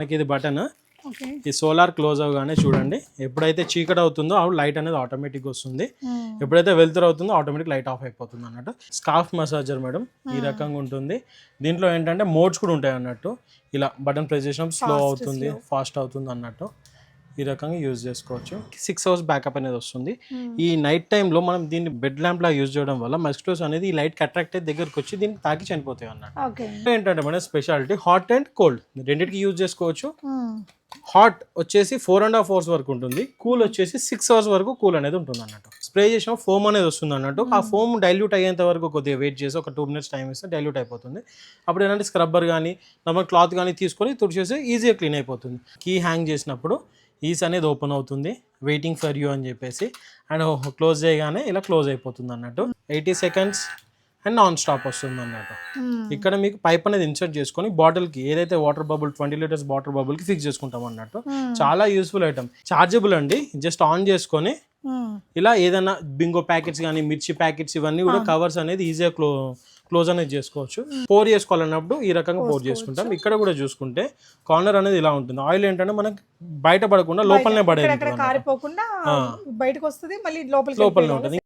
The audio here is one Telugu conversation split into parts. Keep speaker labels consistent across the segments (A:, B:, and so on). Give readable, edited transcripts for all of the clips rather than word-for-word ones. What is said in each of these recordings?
A: మనకి ఇది బటన్
B: ఓకే.
A: ఈ సోలార్ క్లోజ్ అవగానే చూడండి, ఎప్పుడైతే చీకటి అవుతుందో అప్పుడు లైట్ అనేది ఆటోమేటిక్ వస్తుంది, ఎప్పుడైతే వెలుతురు అవుతుందో ఆటోమేటిక్ లైట్ ఆఫ్ అయిపోతుంది అన్నట్టు. స్కార్ఫ్ మసాజర్ మేడం ఈ రకంగా ఉంటుంది. దీంట్లో ఏంటంటే మోడ్స్ కూడా ఉంటాయి అన్నట్టు. ఇలా బటన్ ప్రెస్ చేసినప్పుడు స్లో అవుతుంది, ఫాస్ట్ అవుతుంది అన్నట్టు. ఈ రకంగా యూజ్ చేసుకోవచ్చు. 6 hours బ్యాకప్ అనేది వస్తుంది. ఈ నైట్ టైంలో మనం దీన్ని బెడ్ ల్యాంప్ లా యూజ్ చేయడం వల్ల మస్కిటోస్ అనేది ఈ లైట్ అట్రాక్ట్ అయ్యి దగ్గరకు వచ్చి దీన్ని తాకి చనిపోతాయి అన్నట్టు. ఏంటంటే మన స్పెషాలిటీ హాట్ అండ్ కోల్డ్ రెండింటికి యూజ్ చేసుకోవచ్చు. హాట్ వచ్చేసి 4.5 hours వరకు ఉంటుంది, కూల్ వచ్చేసి 6 hours వరకు కూల్ అనేది ఉంటుంది అన్నట్టు. స్ప్రే చేసిన ఫోమ్ అనేది వస్తుంది అన్నట్టు. ఆ ఫోమ్ డైల్యూట్ అయ్యేంత వరకు కొద్దిగా వెయిట్ చేసి ఒక 2 minutes టైం ఇస్తే డైల్యూట్ అయిపోతుంది. అప్పుడు ఏంటంటే స్క్రబ్బర్ కానీ నార్మల్ క్లాత్ కానీ తీసుకొని తుడిచేసి ఈజీగా క్లీన్ అయిపోతుంది. కీ హ్యాంగ్ చేసినప్పుడు ఈస్ అనేది ఓపెన్ అవుతుంది, వెయిటింగ్ ఫర్ యూ అని చెప్పేసి, అండ్ క్లోజ్ చేయగానే ఇలా క్లోజ్ అయిపోతుంది అన్నట్టు. 80 seconds అండ్ నాన్ స్టాప్ వస్తుంది అన్నట్టు. ఇక్కడ మీకు పైప్ అనేది ఇన్సర్ట్ చేసుకొని బాటిల్కి ఏదైతే వాటర్ బబుల్ 20 liters వాటర్ బబుల్కి ఫిక్స్ చేసుకుంటాం అన్నట్టు. చాలా యూస్ఫుల్ ఐటమ్, చార్జబుల్ అండి. జస్ట్ ఆన్ చేసుకొని ఇలా ఏదైనా బింగో ప్యాకెట్స్ కానీ మిర్చి ప్యాకెట్స్ ఇవన్నీ కూడా కవర్స్ అనేది ఈజీగా క్లోజ్ అనేది చేసుకోవచ్చు. పోర్ చేసుకోవాలన్నప్పుడు ఈ రకంగా పోర్ చేసుకుంటాం. ఇక్కడ కూడా చూసుకుంటే కార్నర్ అనేది ఇలా ఉంటుంది. ఆయిల్ ఏంటంటే మనకి బయట పడకుండా లోపలనే పడేది,
B: కారిపోకుండా బయటకు వస్తుంది, మళ్ళీ
A: లోపలనే ఉంటుంది.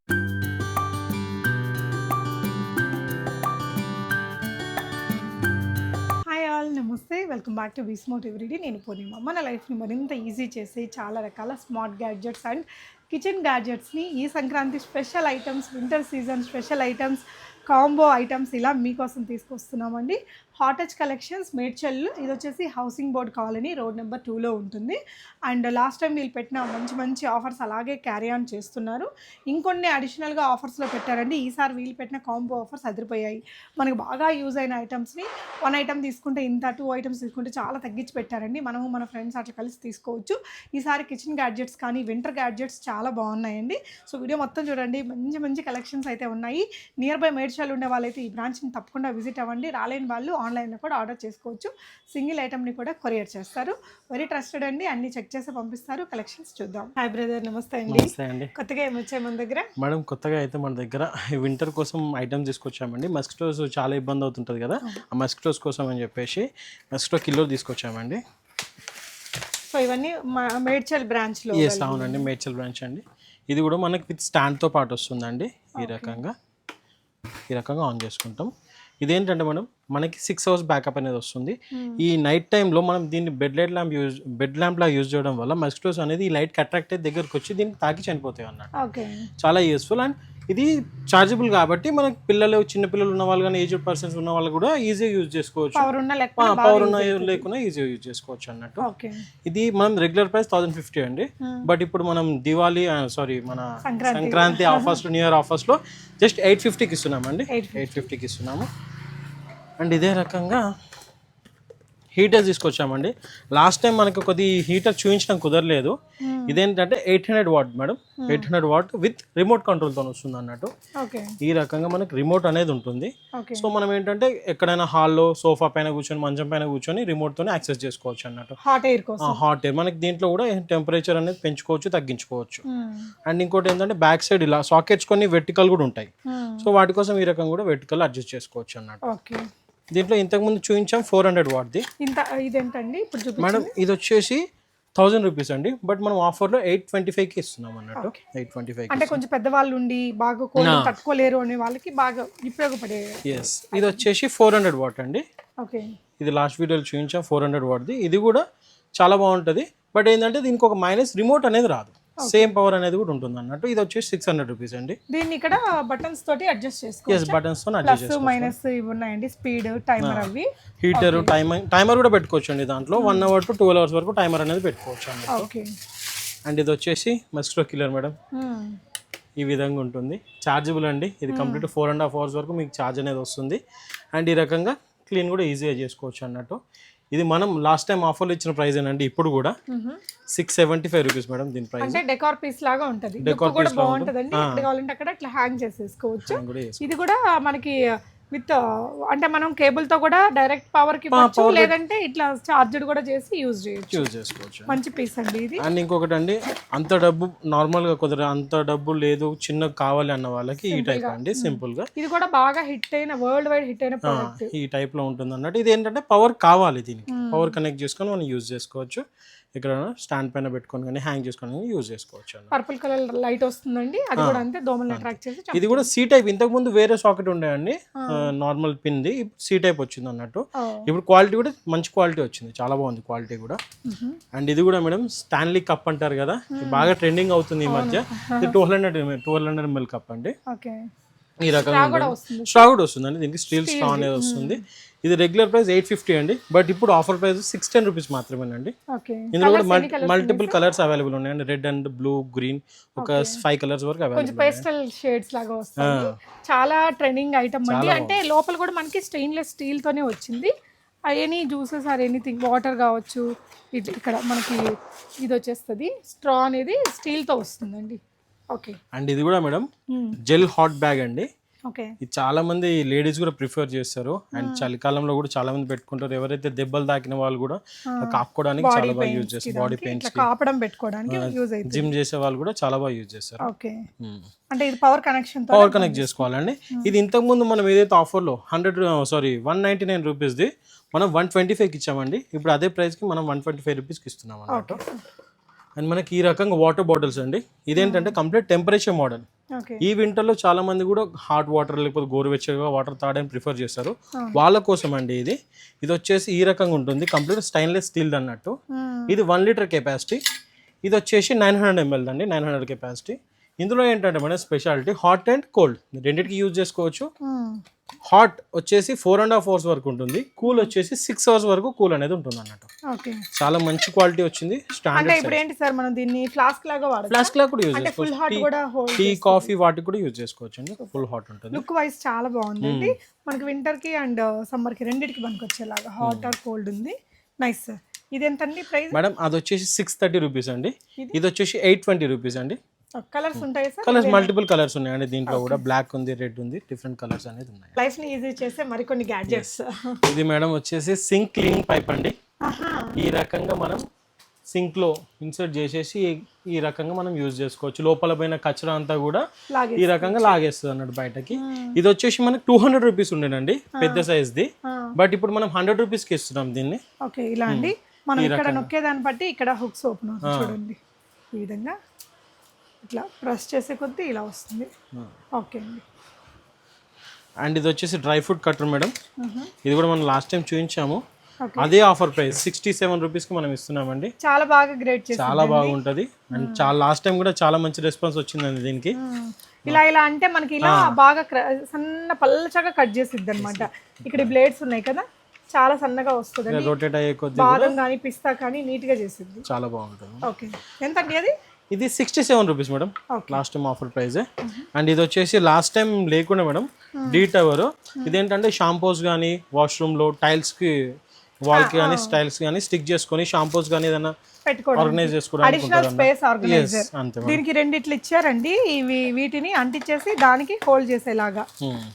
B: నమస్తే, వెల్కమ్ బ్యాక్ టు విస్మోట్ ఎవ్రీడే. నేను పూర్ణిమ. మన లైఫ్ని మరింత ఈజీ చేసే చాలా రకాల స్మార్ట్ గ్యాడ్జెట్స్ అండ్ కిచెన్ గ్యాడ్జెట్స్ని ఈ Sankranti special items, winter season special items, combo items ఇలా మీకోసం తీసుకొస్తున్నామండి. Hot touch collections, Medchal. ఇది వచ్చేసి housing board colony, road number 2లో ఉంటుంది. అండ్ లాస్ట్ టైం వీళ్ళు పెట్టిన మంచి మంచి ఆఫర్స్ అలాగే క్యారీ ఆన్ చేస్తున్నారు. ఇంకొన్ని అడిషనల్గా ఆఫర్స్లో పెట్టారండి. ఈసారి వీళ్ళు పెట్టిన కాంబో ఆఫర్స్ అదిరిపోయాయి. మనకు బాగా యూజ్ అయిన ఐటమ్స్ని 1 item తీసుకుంటే ఇంత, 2 items తీసుకుంటే చాలా తగ్గించి పెట్టారండి. మనము మన ఫ్రెండ్స్ అట్లా కలిసి తీసుకోవచ్చు. ఈసారి కిచెన్ గ్యాడ్జెట్స్ కానీ వింటర్ గ్యాడ్జెట్స్ చాలా బాగున్నాయండి. సో వీడియో మొత్తం చూడండి, మంచి మంచి కలెక్షన్స్ అయితే ఉన్నాయి. నియర్ బై మేడ్చల్ ఉండే వాళ్ళైతే ఈ బ్రాంచ్ని తప్పకుండా విజిట్ అవ్వండి. రాలేని వాళ్ళు ఆన్లైన్లో కూడా ఆర్డర్ చేసుకోవచ్చు. సింగిల్ ఐటమ్ని కూడా కొరియర్ చేస్తారు. వెరీ ట్రస్టెడ్ అండి, అన్ని చెక్ చేసి పంపిస్తారు. కలెక్షన్స్ చూద్దాం. హాయ్ బ్రదర్, నమస్తే అండి. కొత్తగా ఏమి వచ్చాయి మన దగ్గర?
A: మేడం కొత్తగా అయితే మన దగ్గర వింటర్ కోసం ఐటమ్స్ తీసుకొచ్చామండి. మస్కిటోస్ చాలా ఇబ్బంది అవుతుంటుంది కదా, ఆ మస్కిటోస్ కోసం అని చెప్పేసి మస్కిటో కిల్లో తీసుకొచ్చామండి.
B: సో ఇవన్నీ మేడ్చల్ బ్రాంచ్లో?
A: ఎస్, అవునండి, మేడ్చల్ బ్రాంచ్ అండి. ఇది కూడా మనకి విత్ స్టాండ్తో పాటు వస్తుందండి. ఈ రకంగా ఆన్ చేసుకుంటాం. ఇదేంటంటే మనం మనకి 6 hours బ్యాకప్ అనేది వస్తుంది. ఈ నైట్ టైంలో మనం దీన్ని బెడ్ ల్యాంప్ లా యూజ్ చేయడం వల్ల మస్కిటోస్ అనేది ఈ లైట్ అట్రాక్ట్ అయ్యి దగ్గరకు వచ్చి దీన్ని తాకి చనిపోతాయి అన్నట్టు. చాలా యూస్ఫుల్. అండ్ ఇది చార్జబుల్ కాబట్టి మనకి పిల్లలు, చిన్న పిల్లలు ఉన్న వాళ్ళు కానీ ఏజ్డ్ పర్సన్స్ ఉన్న వాళ్ళు కూడా ఈజీగా యూజ్ చేసుకోవచ్చు. పవర్ ఉన్న లేకున్నా ఈజీగా యూజ్ చేసుకోవచ్చు అన్నట్టు. ఇది మనం రెగ్యులర్ ప్రైస్ 1050 అండి. బట్ ఇప్పుడు మనం దివాళీ మన Sankranti offers, new year offers లో జస్ట్ 850కి ఇస్తున్నామండి. 850కి ఇస్తున్నాము. అండ్ ఇదే రకంగా హీటర్ తీసుకొచ్చామండి. లాస్ట్ టైం మనకు కొద్ది హీటర్ చూపించడం కుదరలేదు. ఇదేంటంటే 800 watt madam, 800 watt with remote కంట్రోల్తో వస్తుంది అన్నట్టు. ఈ రకంగా మనకి రిమోట్ అనేది ఉంటుంది. సో మనం ఏంటంటే ఎక్కడైనా హాల్లో సోఫా పైన కూర్చొని, మంచం పైన కూర్చొని రిమోట్తోనే యాక్సెస్ చేసుకోవచ్చు అన్నట్టు. హాట్ ఎయిర్ మనకి దీంట్లో కూడా టెంపరేచర్ అనేది పెంచుకోవచ్చు, తగ్గించుకోవచ్చు. అండ్ ఇంకోటి ఏంటంటే బ్యాక్ సైడ్ ఇలా సాకెట్స్ కొన్ని వెర్టికల్ కూడా ఉంటాయి. సో వాటి కోసం ఈ రకంగా కూడా వెర్టికల్ అడ్జస్ట్ చేసుకోవచ్చు అన్నట్టు. దీంట్లో ఇంతకుముందు చూపించాం 400 watt.
B: ఇదేంటండి
A: మేడం? ఇది వచ్చేసి 1000 rupees అండి. బట్ మనం ఆఫర్లో 825కి ఇస్తున్నాం అన్నట్టు. 825
B: అంటే కొంచెం పెద్దవాళ్ళు ఉండి బాగా తట్టుకోలేరు అనే వాళ్ళకి బాగా ఉపయోగపడే.
A: ఎస్, ఇది వచ్చేసి 400 watt అండి. ఇది లాస్ట్ వీడియోలో చూపించాం 400 watt. ఇది కూడా చాలా బాగుంటుంది. బట్ ఏంటంటే దీనికి ఒక మైనస్, రిమోట్ అనేది రాదు, సేమ్ పవర్ అనేది కూడా ఉంటుంది అన్నట్టు. ఇది వచ్చేసి 600 rupees అండి.
B: దీన్ని ఇక్కడ బటన్స్ తోటి అడ్జస్ట్ చేసుకోవచ్చు.
A: yes, buttons తో అడ్జస్ట్ చేసుకోవచ్చు.
B: మైనస్ ఇవి ఉన్నాయండి, స్పీడ్, టైమర్, అవి
A: హీటర్, టైమర్ కూడా పెట్టుకోవచ్చు అండి. దాంట్లో 1 hour to 12 hours వరకు టైమర్ అనేది పెట్టుకోవచ్చు అన్నట్టు. అండ్ ఇది వచ్చేసి మస్కిటో కిల్లర్ మేడం. ఈ విధంగా ఉంటుంది, చార్జబుల్ అండి. ఇది కంప్లీట్ 4.5 hours వరకు మీకు ఛార్జ్ అనేది వస్తుంది. అండ్ ఈ రకంగా క్లీన్ కూడా ఈజీగా చేసుకోవచ్చు అన్నట్టు. ఇది మనం లాస్ట్ టైం ఆఫర్లో ఇచ్చిన ప్రైస్ ఏనండి. ఇప్పుడు కూడా 675 rupees మేడం దీని ప్రైస్.
B: అంటే డెకార్ పీస్ లాగా ఉంటది, డెకార్ కూడా బాగుంటదండి. ఎక్కడ కావాలంటే అక్కడ ఇట్లా హ్యాంగ్ చేసేసుకోవచ్చు. ఇది కూడా మనకి విత్ అంటే మనం కేబుల్ తో కూడా డైరెక్ట్ పవర్ కి ఇవ్వచ్చు, లేదంటే ఇట్లా చార్జర్ కూడా చేసి యూజ్ చేయొచ్చు.
A: యూజ్ చేసుకోవచ్చు.
B: మంచి పీస్ అండి ఇది.
A: అండ్ ఇంకొకటి అండి, అంత డబ్బు నార్మల్ గా కుదర అంత డబ్బు లేదు చిన్నగా కావాలి అన్న వాళ్ళకి ఈ టైప్ అండి, సింపుల్ గా.
B: ఇది కూడా బాగా హిట్ అయిన, వరల్డ్ వైడ్ హిట్ అయిన ప్రోడక్ట్.
A: ఈ టైప్ లో ఉంటుంది అన్నట్టు. ఇది ఏంటంటే పవర్ కావాలి, దీనికి పవర్ కనెక్ట్ చేసుకొని మనం యూజ్ చేసుకోవచ్చు. ఇక్కడ స్టాండ్ పైన పెట్టుకొని కానీ హ్యాంగ్ చేసుకొని యూజ్ చేసుకోవచ్చు.
B: పర్పుల్ కలర్ లైట్ వస్తుందండి, అది కూడా అంతే దోమలను అట్రాక్ట్ చేసి.
A: ఇది కూడా సి టైప్. ఇంతకు ముందు వేరే సాకెట్ ఉండేయండి, నార్మల్ పిన్ ది. సి టైప్ వచ్చింది అన్నట్టు. ఇప్పుడు క్వాలిటీ కూడా మంచి క్వాలిటీ వచ్చింది, చాలా బాగుంది క్వాలిటీ కూడా. అండ్ ఇది కూడా మేడం స్టాన్లీ కప్ అంటారు కదా, బాగా ట్రెండింగ్ అవుతుంది ఈ మధ్య. ఇది 1200 ml కప్ అండి. ఈ రకంగా స్ట్రా కూడా వస్తుందండి, దీనికి స్టీల్ స్ట్రా అనేది వస్తుంది. ఇది రెగ్యులర్ ప్రైస్ 850 అండి, బట్ ఇప్పుడు ఆఫర్ ప్రైస్ 610 రూపీస్ మాత్రమేనండి. ఇందులో కూడా మల్టిపుల్ కలర్స్ అవైలబుల్ ఉన్నాయండి, రెడ్ అండ్ బ్లూ, గ్రీన్, ఒక 5 కలర్స్ వరకు అవైలబుల్.
B: పేస్టల్ షేడ్స్ లాగా వస్తాయి. చాలా ట్రెండింగ్ ఐటమ్ అండి. అంటే లోపల కూడా మనకి స్టెయిన్లెస్ స్టీల్ తోనే వచ్చింది. Any juices or anything, water కావచ్చు. ఇక్కడ మనకి ఇది వచ్చేస్తుంది, స్ట్రా అనేది స్టీల్ తో వస్తుందండి. ఓకే. అండ్
A: ఇది కూడా మేడం జెల్ హాట్ బ్యాగ్ అండి.
B: ఓకే.
A: ఇది చాలా మంది లేడీస్ కూడా ప్రిఫర్ చేస్తారు. అండ్ చలికాలంలో కూడా చాలా మంది పెట్టుకుంటారు. ఎవరైతే దెబ్బలు తాకిన వాళ్ళు కూడా కాపుకోవడానికి చాలా బాగా యూజ్ చేస్తారు. బాడీ పెయిన్స్
B: కాపడం పెట్టుకోవడానికి యూజ్ అవుతుంది.
A: జిమ్ చేసే వాళ్ళు కూడా చాలా బాగా యూజ్ చేస్తారు.
B: ఓకే. అంటే ఇది పవర్ కనెక్ట్
A: చేసుకోవాలండి. ఇది ఇంతకు ముందు మనం ఏదైతే ఆఫర్ లో 199 రూపీస్ ది మనం 125కి ఇచ్చామండి. ఇప్పుడు అదే ప్రైస్ కి మనం 125 రూపీస్కి ఇస్తున్నాం అన్నమాట. అండ్ మనకి ఈ రకంగా వాటర్ బాటిల్స్ అండి. ఇదేంటంటే కంప్లీట్ టెంపరేచర్ మోడల్. ఈ వింటర్లో చాలా మంది కూడా హాట్ వాటర్ లేకపోతే గోరువెచ్చగా వాటర్ తాగడానికి ప్రిఫర్ చేస్తారు. వాళ్ళ కోసం అండి ఇది. ఇది వచ్చేసి ఈ రకంగా ఉంటుంది, కంప్లీట్ స్టెయిన్లెస్ స్టీల్ అన్నట్టు. ఇది 1 లీటర్ కెపాసిటీ. ఇది వచ్చేసి 900 ml అండి, 900 కెపాసిటీ. ఇందులో ఏంటంటే మన స్పెషాలిటీ హాట్ అండ్ కోల్డ్ రెండింటికి యూజ్ చేసుకోవచ్చు. హాట్ వచ్చేసి 4.5 hours వరకు ఉంటుంది, కూల్ వచ్చేసి 6 hours వరకు కూల్ అనేది ఉంటుంది అన్నట్టు. చాలా మంచి క్వాలిటీ వచ్చింది.
B: స్టాండర్డ్. ఇప్పుడు ఏంటి సార్, మనం దీన్ని ఫ్లాస్క్ లాగా వాడొచ్చు.
A: ఫ్లాస్క్ లాగా కూడా యూజ్ చేసుకోవచ్చు. టీ, కాఫీ వాటికి కూడా యూజ్ చేసుకోవచ్చు అండి. ఫుల్ హాట్ ఉంటుంది.
B: లుక్ వైస్ చాలా బాగుందండి. మనకి వింటర్ కి అండ్ సమ్మర్ కి రెండింటికి పనికొచ్చేలాగా హాట్ ఆర్ కోల్డ్ ఉంది. Nice sir. ఇది ఎంతండి ప్రైస్?
A: మేడం అది వచ్చేసి 630 రూపీస్ అండి. ఇది వచ్చేసి 820 రూపీస్ అండి.
B: కలర్స్ ఉంటాయి సార్?
A: కలర్స్ మల్టిపుల్ కలర్స్ ఉన్నాయండి దీంట్లో కూడా. బ్లాక్ ఉంది, రెడ్ ఉంది, డిఫరెంట్ కలర్స్ అనేది ఉన్నాయి.
B: లైఫ్ ని ఈజీ చేసే మరికొన్ని గ్యాడ్జెట్స్.
A: ఇది మేడం వచ్చేసి సింక్ క్లీనింగ్ పైప్ అండి. ఈ రకంగా మనం సింక్ లో ఇన్సర్ట్ చేసేసి ఈ రకంగా మనం యూజ్ చేసుకోవచ్చు. లోపల పోయిన కచరా అంతా కూడా ఈ రకంగా లాగేస్తుంది అన్నట్టు బయటకి. ఇది వచ్చేసి మనకి 200 రూపీస్ ఉండేనండి పెద్ద సైజ్ ది, బట్ ఇప్పుడు మనం 100 రూపీస్ కి ఇస్తున్నాం దీన్ని.
B: ఓకే. ఇలా అండి, మనం ఇక్కడ నొక్కేదాన్ని బట్టి ఇక్కడ హుక్స్ ఓపెన్ అవుతుంది చూడండి. ఈ విధంగా ఇట్లా ప్రెస్ చేసే కొద్దీ ఇలా వస్తుంది. ఓకే అండి.
A: అండ్ ఇది వచ్చేసి డ్రై ఫ్రూట్ కట్టర్ మేడం. ఇది కూడా మనం లాస్ట్ టైం చూపించాము, అదే ఆఫర్ ప్రైస్ 67 రూపీస్ కి మనం ఇస్తున్నామండి.
B: చాలా బాగా గ్రేట్ చేసి,
A: చాలా బాగుంటది. అండ్ చాలా లాస్ట్ టైం కూడా చాలా మంచి రెస్పాన్స్ వచ్చిందండి దీనికి.
B: ఇలా అంటే మనకి ఇలా బాగా సన్న పల్లచగా కట్ చేసిద్ది అనమాట. ఇక్కడ బ్లేడ్స్ ఉన్నాయి కదా, చాలా సన్నగా వస్తుంది.
A: రొటేట్ అయ్యే కొద్ది
B: బాదం కానీ పిస్తా కానీ నీట్ గా చేసిద్ది.
A: చాలా బాగుంటుంది.
B: ఓకే. ఎంత అండి అది?
A: ఇది 67 rupees madam, last time offer price. And ఇది వచ్చేసి లాస్ట్ టైం లేకుండా మేడం డీ టవర్. ఇదేంటంటే షాంపూస్ కానీ వాష్రూమ్ లో టైల్స్ కి, వాల్ కి కానీ టైల్స్ కానీ స్టిక్ చేసుకొని షాంపూస్ కానీ ఏదైనా ఆర్గనైజ్ చేసుకోవడానికి
B: దీనికి రెండిట్లు ఇచ్చారండి. ఇవి వీటిని అంటించేసి దానికి హోల్డ్ చేసేలాగా.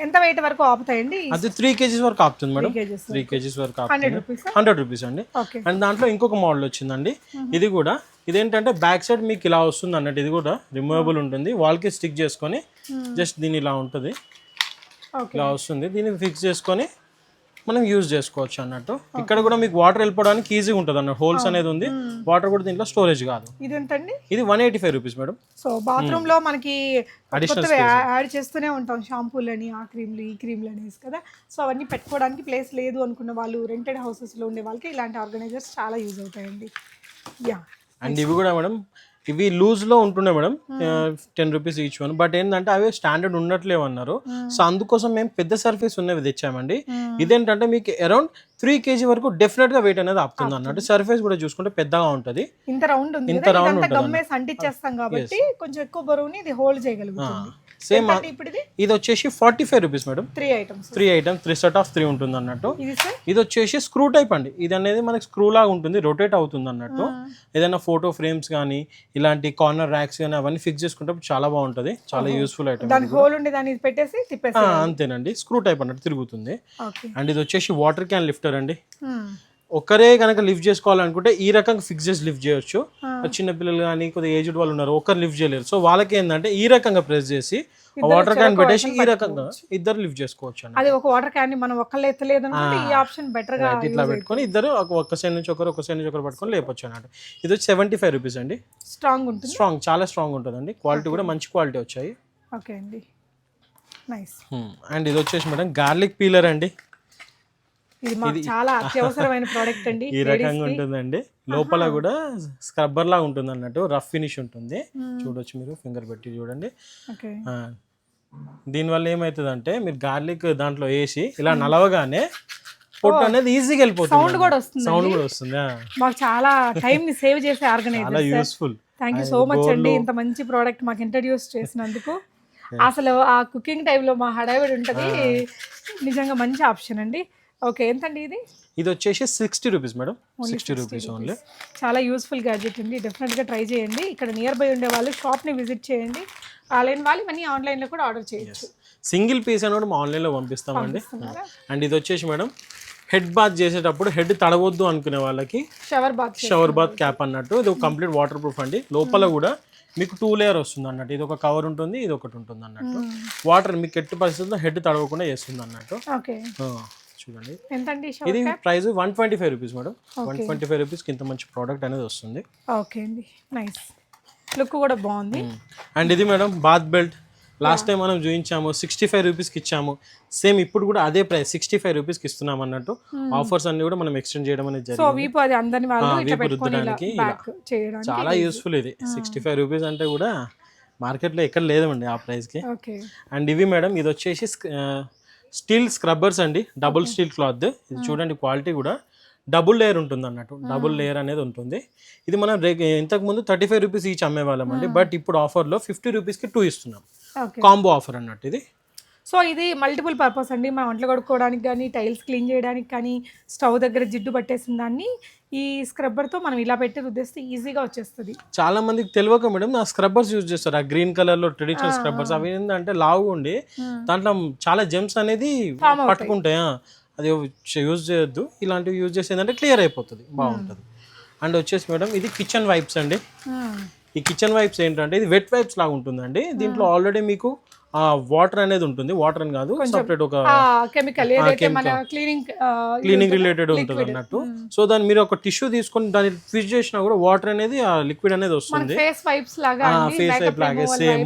B: ఎంత వెయిట్ వరకు ఆపుతాయండి?
A: అది 3 kgs వరకు ఆపుతుంది మేడం. 3 kgs వరకు ఆపుతుంది. 100 రూపీస్ అండి. అండ్ దాంట్లో ఇంకొక మోడల్ వచ్చిందండి. ఇది కూడా ఇదేంటంటే బ్యాక్ సైడ్ మీకు ఇలా వస్తుంది అన్నట్టు. ఇది కూడా రిమూవబుల్ ఉంటుంది, వాల్ కి స్టిక్ చేసుకొని జస్ట్ దీని ఇలా ఉంటుంది, ఇలా వస్తుంది. దీన్ని ఫిక్స్ చేసుకొని మనం యూజ్ చేసుకోవచ్చు అన్నట్టు. ఇక్కడ కూడా మీకు వాటర్ వెళ్ళిపోవడానికి ఈజీగా ఉంటుంది అన్నట్టు. హోల్స్ అనేది ఉంది, వాటర్ కూడా దీంట్లో స్టోరేజ్ కాదు.
B: ఇది ఎంతండి?
A: ఇది 185 రూపీస్ మేడం.
B: సో బాత్రూమ్ లో మనకి యాడ్ చేస్తూనే ఉంటాం, షాంపూలు అని, ఆ క్రీమ్లు, ఈ క్రీమ్లు అనేసి కదా. సో అవన్నీ పెట్టుకోవడానికి ప్లేస్ లేదు అనుకున్న వాళ్ళు, రెంటెడ్ హౌసెస్ లో ఉండే వాళ్ళకి ఇలాంటి ఆర్గనైజర్స్ చాలా యూజ్ అవుతాయండి. యా.
A: అండ్ ఇవి కూడా మేడం, ఇవి లూజ్ లో ఉంటుండే madam, 10 rupees each one. But ఏంటంటే అవి స్టాండర్డ్ ఉండట్లేవు అన్నారు. సో అందుకోసం మేము పెద్ద సర్ఫేస్ ఉన్నవి తెచ్చామండి. ఇదేంటంటే మీకు అరౌండ్ 3 kg వరకు డెఫినెట్ గా వెయిట్ అనేది ఆపుతుంది అన్నట్టు. సర్ఫేస్ కూడా చూసుకుంటే పెద్దగా ఉంటది,
B: ఇంత రౌండ్ ఉంది
A: ఇంత
B: కదా,
A: round
B: ఇదంతా
A: ఉంటుంది
B: గమ్మేసి అంటించేస్తాం కాబట్టి కొంచెం ఎక్కువ బరువుని ఇది హోల్డ్ చేయగలుగుతుంది.
A: సేమ్
B: ఎంతండి ఇప్పుడు ఇది?
A: ఇది వచ్చేసి 45 rupees madam.
B: 3 items.
A: 3 items, 3 set of 3 ఉంటుంది అన్నట్టు.
B: ఇది సార్
A: ఇది వచ్చేసి స్క్రూ టైప్ అండి. ఇది అనేది మనకి స్క్రూ లాగా ఉంటుంది, రొటేట్ అవుతుంది అన్నట్టు. ఏదైనా ఫోటో ఫ్రేమ్స్ కానీ ఇలాంటి కార్నర్ ర్యాక్స్ కానీ అవన్నీ ఫిక్స్ చేసుకుంటే చాలా బాగుంటుంది, చాలా యూస్ఫుల్ ఐటమ్.
B: దానికి హోల్ ఉండి దాన్ని పెట్టేసి తిప్పేసి
A: అంతేనండి, స్క్రూ టైప్ అన్నట్టు తిరుగుతుంది.
B: ఓకే.
A: అండ్ ఇది వచ్చేసి వాటర్ క్యాన్ లిఫ్టర్ అండి. ఒక్కరే కనుక లిఫ్ట్ చేసుకోవాలనుకుంటే ఈ రకంగా ఫిక్స్ చేసి లిఫ్ట్ చేయొచ్చు. చిన్న పిల్లలు కానీ కొద్దిగా ఏజ్డ్ వాళ్ళు ఉన్నారు, ఒకరు లిఫ్ట్ చేయలేరు, సో వాళ్ళకి ఏంటంటే ఈ రకంగా ప్రెస్ చేసి వాటర్ క్యాన్ పెట్టేసి ఈ రకంగా ఇద్దరు లిఫ్ట్ చేసుకోవచ్చు అండి.
B: అది ఒక వాటర్ క్యాన్ ని మనం ఒక్కళ్ళు ఎత్తలేదు అనుకుంటే ఈ ఆప్షన్ బెటర్ గా
A: ఇట్లా పెట్టుకొని ఇద్దరు ఒక సైడ్ నుంచి ఒకరు, ఒక సైడ్ నుంచి ఒకరు పట్టుకొని లేపొచ్చు అన్నట్టు. ఇది వచ్చి 75 రూపీస్ అండి.
B: స్ట్రాంగ్ ఉంటుంది,
A: స్ట్రాంగ్, చాలా స్ట్రాంగ్ ఉంటుందండి. క్వాలిటీ కూడా మంచి క్వాలిటీ వచ్చాయి.
B: ఓకే అండి, నైస్.
A: అండ్ ఇది వచ్చేసి మేడం గార్లిక్ పీలర్ అండి.
B: ఇది మాకు చాలా అత్యవసరమైన ప్రోడక్ట్ అండి.
A: ఈ రకంగా ఉంటుందండి, లోపల కూడా స్క్రబ్బర్ లాగా ఉంటుంది అన్నట్టు, రఫ్ ఫినిష్ ఉంటుంది. చూడొచ్చు, మీరు ఫింగర్ పెట్టి చూడండి.
B: ఓకే.
A: దీనివల్ల ఏమవుతుందంటే మీరు గార్లిక్ దాంట్లో వేసి ఇలా నలవగానే పొట్టు అనేది ఈజీగా వెళ్ళిపోతుంది,
B: సౌండ్ కూడా వస్తుంది,
A: సౌండ్ కూడా వస్తుంది.
B: మాకు చాలా టైం ని సేవ్ చేసే
A: చాలా
B: organiser.
A: Useful.
B: Thank you so much అండి, ఇంత మంచి ప్రోడక్ట్ మాకు ఇంట్రడ్యూస్ చేసినందుకు. అసలు ఆ కుకింగ్ టైంలో మా హడావిడి ఉంటుంది, నిజంగా మంచి ఆప్షన్ అండి. ఓకే, ఎంతండి ఇది?
A: ఇది వచ్చేసి 60 రూపీస్ మేడం. 60 rupees only.
B: చాలా యూస్ఫుల్ గ్యాడ్జెట్ అండి, డెఫినెట్గా ట్రై చేయండి. ఇక్కడ నియర్ బై ఉండే వాళ్ళు షాప్ని విజిట్ చేయండి, ఆన్లైన్ వాళ్ళు ఇవన్నీ ఆన్లైన్లో కూడా ఆర్డర్ చేయొచ్చు.
A: సింగిల్ పీస్ అని కూడా మా ఆన్లైన్లో పంపిస్తామండి. అండ్ ఇది వచ్చేసి మేడం హెడ్ బాత్ చేసేటప్పుడు హెడ్ తడవద్దు అనుకునే వాళ్ళకి షవర్ బాత్ క్యాప్ అన్నట్టు. ఇది కంప్లీట్ వాటర్ ప్రూఫ్ అండి. లోపల కూడా మీకు 2 లేయర్ వస్తుంది అన్నట్టు. ఇది ఒక కవర్ ఉంటుంది, ఇది ఒకటి ఉంటుంది అన్నట్టు. వాటర్ మీకు ఎట్టి పరిస్థితుల్లో హెడ్ తడవకుండా చేస్తుంది అన్నట్టు.
B: ఓకే,
A: చూడండి.
B: ఎంతండి
A: ఇది ప్రైస్ 125 రూపీస్ మేడం. 125 రూపీస్కి ఇంత మంచి ప్రోడక్ట్ అనేది వస్తుంది.
B: ఓకే అండి, నైస్. లుక్ కూడా బాగుంది.
A: అండ్ ఇది madam bath belt. Last time మనం చూపించాము 65 రూపీస్కి ఇచ్చాము. సేమ్ ఇప్పుడు కూడా అదే ప్రైస్ 65 రూపీస్కి ఇస్తున్నాం అన్నట్టు. ఆఫర్స్ అన్ని కూడా మనం ఎక్స్టెండ్ చేయడం అనేది జరిగింది. వీపు రుద్దడానికి చాలా యూస్ఫుల్ ఇది. 65 రూపీస్ అంటే కూడా మార్కెట్లో ఎక్కడ లేదండి ఆ ప్రైస్కి. అండ్ ఇవి మేడం, ఇది వచ్చేసి స్టీల్ స్క్రబ్బర్స్ అండి, డబుల్ స్టీల్ క్లాత్. ఇది చూడండి, క్వాలిటీ కూడా డబుల్ లేయర్ ఉంటుంది అన్నట్టు. డబుల్ లేయర్ అనేది ఉంటుంది. ఇది మనం ఇంతకుముందు 35 రూపీస్ ఈచ్ అమ్మేవాళ్ళం అండి, బట్ ఇప్పుడు ఆఫర్లో 50 రూపీస్కి 2 ఇస్తున్నాం. కాంబో ఆఫర్ అన్నట్టు ఇది.
B: సో ఇది మల్టిపుల్ పర్పస్ అండి, మా వంటలు కడుక్కోవడానికి కానీ, టైల్స్ క్లీన్ చేయడానికి కానీ, స్టవ్ దగ్గర జిడ్డు పట్టేసిన దాన్ని ఈ స్క్రబ్బర్తో మనం ఇలా పెట్టి రుద్దేస్తే ఈజీగా వచ్చేస్తుంది.
A: చాలా మందికి తెలియక మేడం ఆ స్క్రబ్బర్స్ యూజ్ చేస్తారు, ఆ గ్రీన్ కలర్ లో ట్రెడిషనల్ స్క్రబ్బర్స్. అవి ఏంటంటే లావు ఉండి దాంట్లో చాలా జెమ్స్ అనేది పట్టుకుంటాయి. అది యూజ్ చేయొద్దు, ఇలాంటివి యూజ్ చేసేదంటే క్లియర్ అయిపోతుంది, బాగుంటుంది. అండ్ వచ్చేసి మేడం ఇది కిచెన్ వైప్స్ అండి. ఈ కిచెన్ వైప్స్ ఏంటంటే ఇది వెట్ వైప్స్ లాగా ఉంటుందండి. దీంట్లో ఆల్రెడీ మీకు వాటర్ అనేది ఉంటుంది, వాటర్ అని కాదు, సపరేట్ ఒక
B: కెమికల్ క్లీనింగ్
A: రిలేటెడ్ ఉంటుంది అన్నట్టు. సో దాన్ని మీరు ఒక టిష్యూ తీసుకొని దాన్ని ట్విస్ట్ చేసినా కూడా వాటర్ అనేది ఆ లిక్విడ్ అనేది వస్తుంది.
B: ఫేస్ వైప్
A: లాగే సేమ్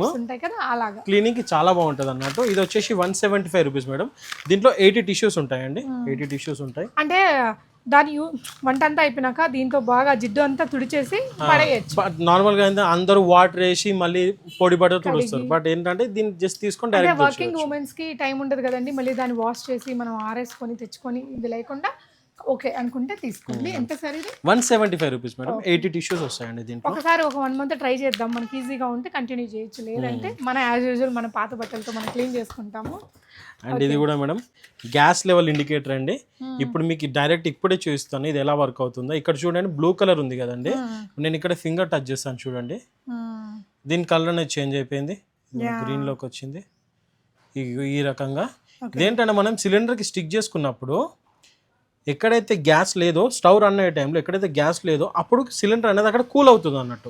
A: క్లీనింగ్ కి చాలా బాగుంటుంది అన్నట్టు. ఇది వచ్చేసి 175 రూపీస్ మేడం. దీంట్లో 80 టిష్యూస్ ఉంటాయండి, 80 టిష్యూస్ ఉంటాయి.
B: అంటే దాని వంట అంతా అయిపోయినాక దీంతో బాగా జిడ్డు అంతా తుడిచేసి పడేయచ్చు.
A: నార్మల్ గా అందరూ వాటర్ వేసి మళ్ళీ పొడి బట్ట తుడుస్తారు, బట్ ఏంటంటే దీన్ని జస్ట్ తీసుకొని డైరెక్ట్
B: వర్కింగ్ ఉమెన్స్ కి టైం ఉండదు కదండి, మళ్ళీ దాన్ని వాష్ చేసి మనం ఆరేసుకొని తెచ్చుకొని ఇది లేకుండా ఓకే అనుకుంటే తీసుకోండి. ఎంత సార్ ఇది?
A: 175 రూపీస్ మేడం. 80 టిష్యూస్ వస్తాయండి దీంట్లో.
B: ఒకసారి ఒక 1 మంత్ ట్రై చేద్దాం, మనకి ఈజీగా ఉంటే కంటిన్యూ చేయొచ్చు, లేదంటే మన యాజ్ యూజువల్ మన పాత బట్టలతో మనం క్లీన్ చేసుకుంటాము.
A: అండ్ ఇది కూడా మేడం గ్యాస్ లెవెల్ ఇండికేటర్ అండి. ఇప్పుడు మీకు డైరెక్ట్ ఇప్పుడే చూపిస్తాను ఇది ఎలా వర్క్ అవుతుందో. ఇక్కడ చూడండి, బ్లూ కలర్ ఉంది కదండి, నేను ఇక్కడ ఫింగర్ టచ్ చేస్తాను చూడండి, దీని కలర్ అనేది చేంజ్ అయిపోయింది, గ్రీన్ లోకి వచ్చింది. ఈ రకంగా ఇదేంటంటే మనం సిలిండర్కి స్టిక్ చేసుకున్నప్పుడు ఎక్కడైతే గ్యాస్ లేదో, స్టవ్ రన్ అయ్యే టైంలో ఎక్కడైతే గ్యాస్ లేదో అప్పుడు సిలిండర్ అనేది అక్కడ కూల్ అవుతుంది అన్నట్టు.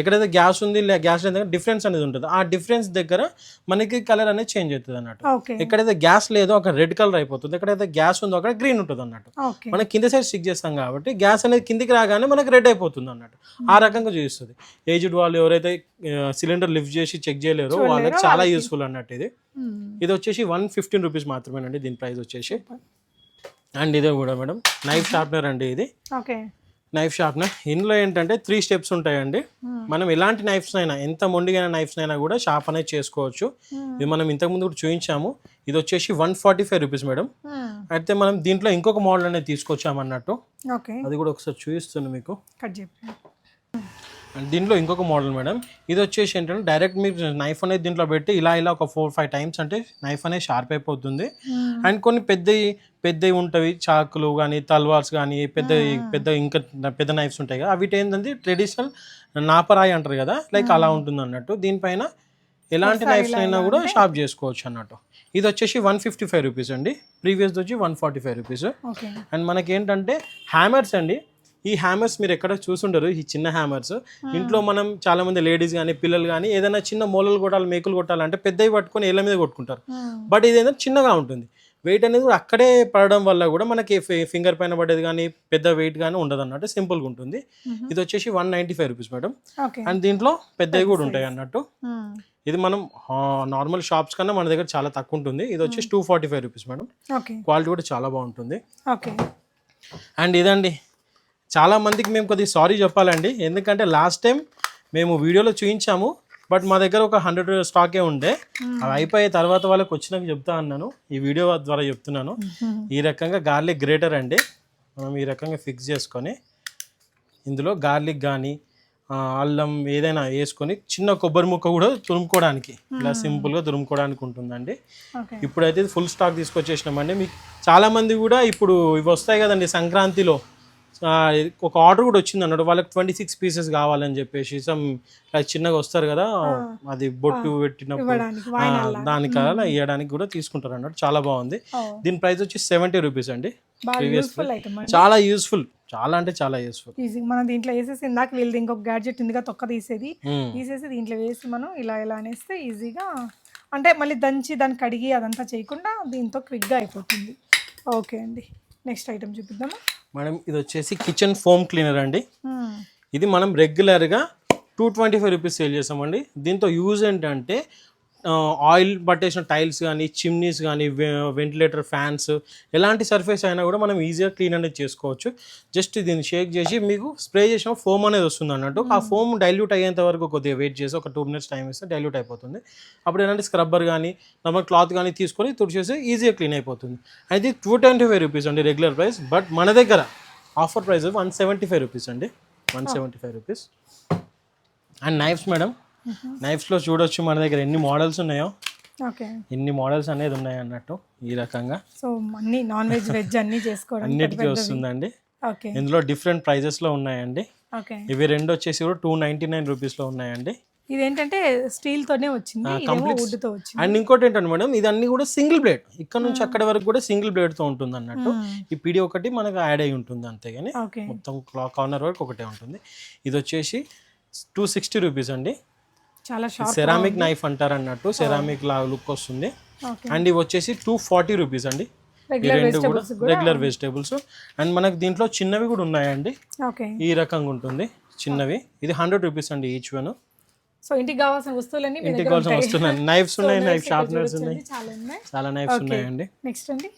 A: ఎక్కడైతే గ్యాస్ ఉంది గ్యాస్ లేదు డిఫరెన్స్ అనేది ఉంటుంది, ఆ డిఫరెన్స్ దగ్గర మనకి కలర్ అనేది చేంజ్ అవుతుంది అన్నట్టు. ఎక్కడైతే గ్యాస్ లేదో అక్కడ రెడ్ కలర్ అయిపోతుంది, ఎక్కడైతే గ్యాస్ ఉందో అక్కడ గ్రీన్ ఉంటుంది అన్నట్టు. మనం కింద సైడ్ స్టిక్ చేస్తాం కాబట్టి గ్యాస్ అనేది కిందికి రాగానే మనకి రెడ్ అయిపోతుంది అన్నట్టు. ఆ రకంగా చూపిస్తుంది. ఏజ్డ్ వాళ్ళు ఎవరైతే సిలిండర్ లిఫ్ట్ చేసి చెక్ చేయలేరో వాళ్ళకి చాలా యూస్ఫుల్ అన్నట్టు ఇది. ఇది వచ్చేసి 115 రూపీస్ మాత్రమేనండి దీని ప్రైస్ వచ్చేసి. అండ్ ఇదే కూడా మేడం నైఫ్ షార్ప్నర్ అండి. ఇది నైఫ్ షార్ప్నర్. ఇందులో ఏంటంటే 3 స్టెప్స్ ఉంటాయండి. మనం ఎలాంటి నైఫ్స్ అయినా, ఎంత మొండిగైన నైఫ్స్ అయినా కూడా షార్ప్ అనేది చేసుకోవచ్చు. ఇది మనం ఇంతకుముందు కూడా చూపించాము. ఇది వచ్చేసి 145 రూపీస్ మేడం. అయితే మనం దీంట్లో ఇంకొక మోడల్ అనేది తీసుకొచ్చామన్నట్టు,
B: ఓకే,
A: అది కూడా ఒకసారి చూపిస్తాను మీకు.
B: కట్ చెప్పండి.
A: అండ్ దీంట్లో ఇంకొక మోడల్ మేడం, ఇది వచ్చేసి ఏంటంటే డైరెక్ట్ మీరు నైఫ్ అనేది దీంట్లో పెట్టి ఇలా ఒక 4-5 టైమ్స్ అంటే నైఫ్ అనేది షార్ప్ అయిపోతుంది. అండ్ కొన్ని పెద్దవి ఉంటవి, చాకులు కానీ, తల్వార్స్ కానీ, ఇంకా పెద్ద నైఫ్స్ ఉంటాయి కదా, అవి ఏంటంటే ట్రెడిషనల్ నాపరాయి అంటారు కదా, లైక్ అలా ఉంటుంది అన్నట్టు. దీనిపైన ఎలాంటి నైఫ్స్ అయినా కూడా షార్ప్ చేసుకోవచ్చు అన్నట్టు. ఇది వచ్చేసి 155 రూపీస్ అండి. ప్రీవియస్ వచ్చి 145 రూపీస్. అండ్ మనకి ఏంటంటే హ్యామర్స్ అండి. ఈ హ్యామర్స్ మీరు ఎక్కడ చూసుండరు, ఈ చిన్న హ్యామర్స్. ఇంట్లో మనం చాలా మంది లేడీస్ కానీ, పిల్లలు కానీ ఏదైనా చిన్న మూలలు కొట్టాలి, మేకులు కొట్టాలంటే పెద్దవి పట్టుకొని ఏళ్ళ మీద కొట్టుకుంటారు. బట్ ఇది ఏంటంటే చిన్నగా ఉంటుంది. వెయిట్ అనేది కూడా అక్కడే పడడం వల్ల కూడా మనకి ఫింగర్ పైన పడేది కానీ, పెద్ద వెయిట్ కానీ ఉండదు అన్నట్టు, సింపుల్గా ఉంటుంది. ఇది వచ్చేసి 195 రూపీస్ మేడం. అండ్ దీంట్లో పెద్దవి కూడా ఉంటాయి అన్నట్టు. ఇది మనం నార్మల్ షాప్స్ కన్నా మన దగ్గర చాలా తక్కువ ఉంటుంది. ఇది వచ్చేసి 245 రూపీస్ మేడం. క్వాలిటీ కూడా చాలా బాగుంటుంది. అండ్ ఇదండి, చాలా మందికి మేము కొద్దిగా సారీ చెప్పాలండి, ఎందుకంటే లాస్ట్ టైం మేము వీడియోలో చూపించాము, బట్ మా దగ్గర ఒక 100 స్టాకే ఉండే. అవి అయిపోయే తర్వాత వాళ్ళకి వచ్చినాక చెప్తా అన్నాను, ఈ వీడియో ద్వారా చెప్తున్నాను. ఈ రకంగా గార్లిక్ గ్రేటర్ అండి, మనం ఈ రకంగా ఫిక్స్ చేసుకొని ఇందులో గార్లిక్ కానీ, అల్లం ఏదైనా వేసుకొని, చిన్న కొబ్బరి ముక్క కూడా తురుముకోవడానికి ఇలా సింపుల్గా తురుముకోవడానికి ఉంటుందండి. ఇప్పుడైతే ఫుల్ స్టాక్ తీసుకొచ్చేసినామండి. మీకు చాలామంది కూడా ఇప్పుడు ఇవి వస్తాయి కదండి సంక్రాంతిలో, ఒక ఆర్డర్ కూడా వచ్చింది అన్నట్టు, వాళ్ళకి 26 పీసెస్ కావాలని చెప్పేసి, సమ్ చిన్నగా వస్తారు కదా, అది బొట్టు పెట్టినప్పుడు దానికలా ఇవ్వడానికి కూడా తీసుకుంటారు అన్నట్టు. చాలా బాగుంది. దీని ప్రైస్ వచ్చి 70 రూపీస్ అండి. చాలా యూస్ఫుల్, చాలా అంటే చాలా యూస్ఫుల్.
B: మనం దీంట్లో వేసేసి, ఇందాక వీళ్ళది ఇంకొక గ్యాడ్జెట్ ఇందుగా తొక్క తీసేసి దీంట్లో వేసి మనం ఇలా అనేస్తే ఈజీగా, అంటే మళ్ళీ దంచి దాన్ని కడిగి అదంతా చేయకుండా దీంతో క్విక్గా అయిపోతుంది. ఓకే అండి, నెక్స్ట్ ఐటమ్ చూపిద్దామా
A: మేడం. ఇది వచ్చేసి కిచెన్ ఫోమ్ క్లీనర్ అండి. ఇది మనం రెగ్యులర్గా 225 రూపీస్ సేల్ చేస్తామండి. దీంతో యూజ్ ఏంటంటే ఆయిల్ పట్టేసిన టైల్స్ కానీ, చిమ్నీస్ కానీ, వెంటిలేటర్ ఫ్యాన్స్, ఎలాంటి సర్ఫేస్ అయినా కూడా మనం ఈజీగా క్లీన్ అనేది చేసుకోవచ్చు. జస్ట్ దీన్ని షేక్ చేసి మీకు స్ప్రే చేసిన ఫోమ్ అనేది వస్తుంది అన్నట్టు. ఆ ఫోమ్ డైల్యూట్ అయ్యేంత వరకు కొద్దిగా వెయిట్ చేసి ఒక 2 minutes టైం ఇస్తే డైల్యూట్ అయిపోతుంది. అప్పుడు ఏంటంటే స్క్రబ్బర్ కానీ, నార్మల్ క్లాత్ కానీ తీసుకొని తుడిచేసి ఈజీగా క్లీన్ అయిపోతుంది. అయితే 225 రూపీస్ అండి రెగ్యులర్ ప్రైస్, బట్ మన దగ్గర ఆఫర్ ప్రైస్ 175 రూపీస్ అండి. 175 రూపీస్. అండ్ నైఫ్స్ మేడం, నైఫ్స్లో చూడొచ్చు మన దగ్గర ఎన్ని మోడల్స్ ఉన్నాయో, ఎన్ని మోడల్స్ అనేది ఉన్నాయి అన్నట్టు. ఈ రకంగా
B: సో అన్ని నాన్ వెజ్ వెజ్ అన్ని చేసుకోవడం
A: అన్నిటికీ వస్తుందండి. ఇందులో డిఫరెంట్ ప్రైజెస్లో ఉన్నాయండి. ఇవి రెండు వచ్చేసి కూడా 299 రూపీస్లో ఉన్నాయండి.
B: ఇదేంటంటే స్టీల్ తోనే వచ్చింది, వుడ్ తో వచ్చింది.
A: అండ్ ఇంకోటి ఏంటంటే మేడం, ఇది అన్ని కూడా సింగిల్ బ్లేడ్, ఇక్కడ నుంచి అక్కడ వరకు కూడా సింగిల్ బ్లేడ్ తో ఉంటుంది అన్నట్టు. ఈ పిడి ఒకటి మనకు యాడ్ అయి ఉంటుంది అంతేగాని మొత్తం కార్నర్ వరకు ఒకటే ఉంటుంది. ఇది వచ్చేసి 260 రూపీస్ అండి.
B: చాలా షార్ప్
A: సెరామిక్ నైఫ్ అంటారు అన్నట్టు, సెరామిక్ లా లుక్ వస్తుంది. అండ్ ఇవి వచ్చేసి 240 రూపీస్ అండి. ఈ రెండు కూడా రెగ్యులర్ వెజిటేబుల్స్. అండ్ మనకి దీంట్లో చిన్నవి కూడా ఉన్నాయండి, ఈ రకంగా ఉంటుంది చిన్నవి. ఇది 100 రూపీస్ అండి ఈచ్ వన్.
B: సో ఇంటికి కావాల్సిన వస్తువులన్నీ,
A: ఇంటికి కావాల్సిన వస్తువులు, నైఫ్స్ ఉన్నాయి, నైఫ్ షార్ప్నర్స్ ఉన్నాయి, చాలా నైఫ్స్ ఉన్నాయండి.
B: నెక్స్ట్ అండి,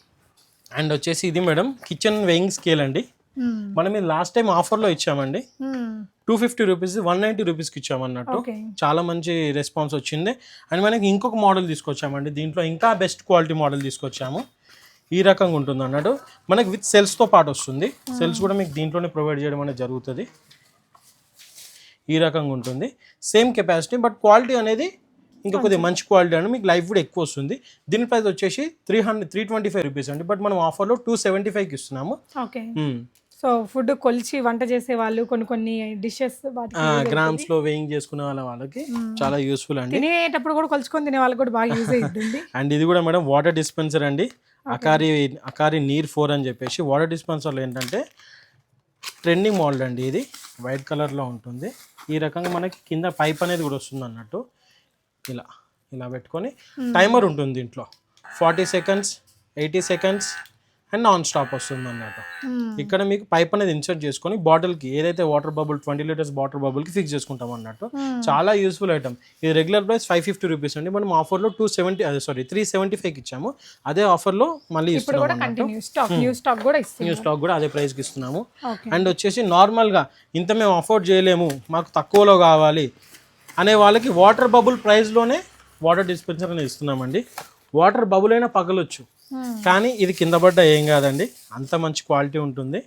A: అండ్ వచ్చేసి ఇది మేడం కిచెన్ వెయింగ్ స్కేల్ అండి. మనం ఇది లాస్ట్ టైం ఆఫర్లో ఇచ్చామండి. 250 రూపీస్ 190 రూపీస్కి ఇచ్చామన్నట్టు. చాలా మంచి రెస్పాన్స్ వచ్చింది. అండ్ మనకి ఇంకొక మోడల్ తీసుకొచ్చామండి, దీంట్లో ఇంకా బెస్ట్ క్వాలిటీ మోడల్ తీసుకొచ్చాము. ఈ రకంగా ఉంటుంది అన్నట్టు. మనకి విత్ సెల్స్తో పాటు వస్తుంది. సెల్స్ కూడా మీకు దీంట్లోనే ప్రొవైడ్ చేయడం అనేది జరుగుతుంది. ఈ రకంగా ఉంటుంది, సేమ్ కెపాసిటీ, బట్ క్వాలిటీ అనేది ఇంకా కొద్దిగా మంచి క్వాలిటీ అండి. మీకు లైఫ్ కూడా ఎక్కువ వస్తుంది. దీని ప్రైస్ వచ్చేసి 325 రూపీస్ అండి, బట్ మనం ఆఫర్లో 275కి ఇస్తున్నాము.
B: సో ఫుడ్ కొలిచి వంట చేసే వాళ్ళు కొన్ని డిషెస్
A: గ్రామ్స్ లో వేయింగ్ చేసుకునే వాళ్ళకి చాలా యూస్ఫుల్ అండి.
B: తినేటప్పుడు కూడా కొలుచుకొని తినే వాళ్ళకి కూడా బాగా యూజ్ అవుతుంది.
A: అండ్ ఇది కూడా మేడం వాటర్ డిస్పెన్సర్ అండి. అకారి నీర్ 4 అని చెప్పేసి వాటర్ డిస్పెన్సర్లో ఏంటంటే ట్రెండింగ్ మోడల్ అండి. ఇది వైట్ కలర్లో ఉంటుంది. ఈ రకంగా మనకి కింద పైప్ అనేది కూడా వస్తుంది అన్నట్టు. ఇలా పెట్టుకొని టైమర్ ఉంటుంది దీంట్లో, 40 seconds, 80 seconds and non stop వస్తుంది అన్నట్టు. ఇక్కడ మీకు పైప్ అనేది ఇన్సర్ట్ చేసుకొని బాటిల్కి ఏదైతే వాటర్ బబుల్ 20 లీటర్స్ వాటర్ బబుల్కి ఫిక్స్ చేసుకుంటాం అన్నట్టు. చాలా యూస్ఫుల్ ఐటమ్. ఇది రెగ్యులర్ ప్రైస్ 550 రూపీస్ అండి. మనం ఆఫర్లో 375కి ఇచ్చాము. అదే ఆఫర్లో మళ్ళీ ఇస్తున్నాము అన్నట్టు. న్యూ స్టాక్ కూడా అదే ప్రైస్కి ఇస్తున్నాము. అండ్ వచ్చేసి నార్మల్గా ఇంత మేము అఫోర్డ్ చేయలేము, మాకు తక్కువలో కావాలి అనే వాళ్ళకి వాటర్ బబుల్ ప్రైస్లోనే వాటర్ డిస్పెన్సర్ అనేది ఇస్తున్నామండి. వాటర్ బబుల్ అయినా పగలొచ్చు, కానీ ఇది కింద పడ్డ ఏం కాదండి, అంత మంచి క్వాలిటీ ఉంటుంది.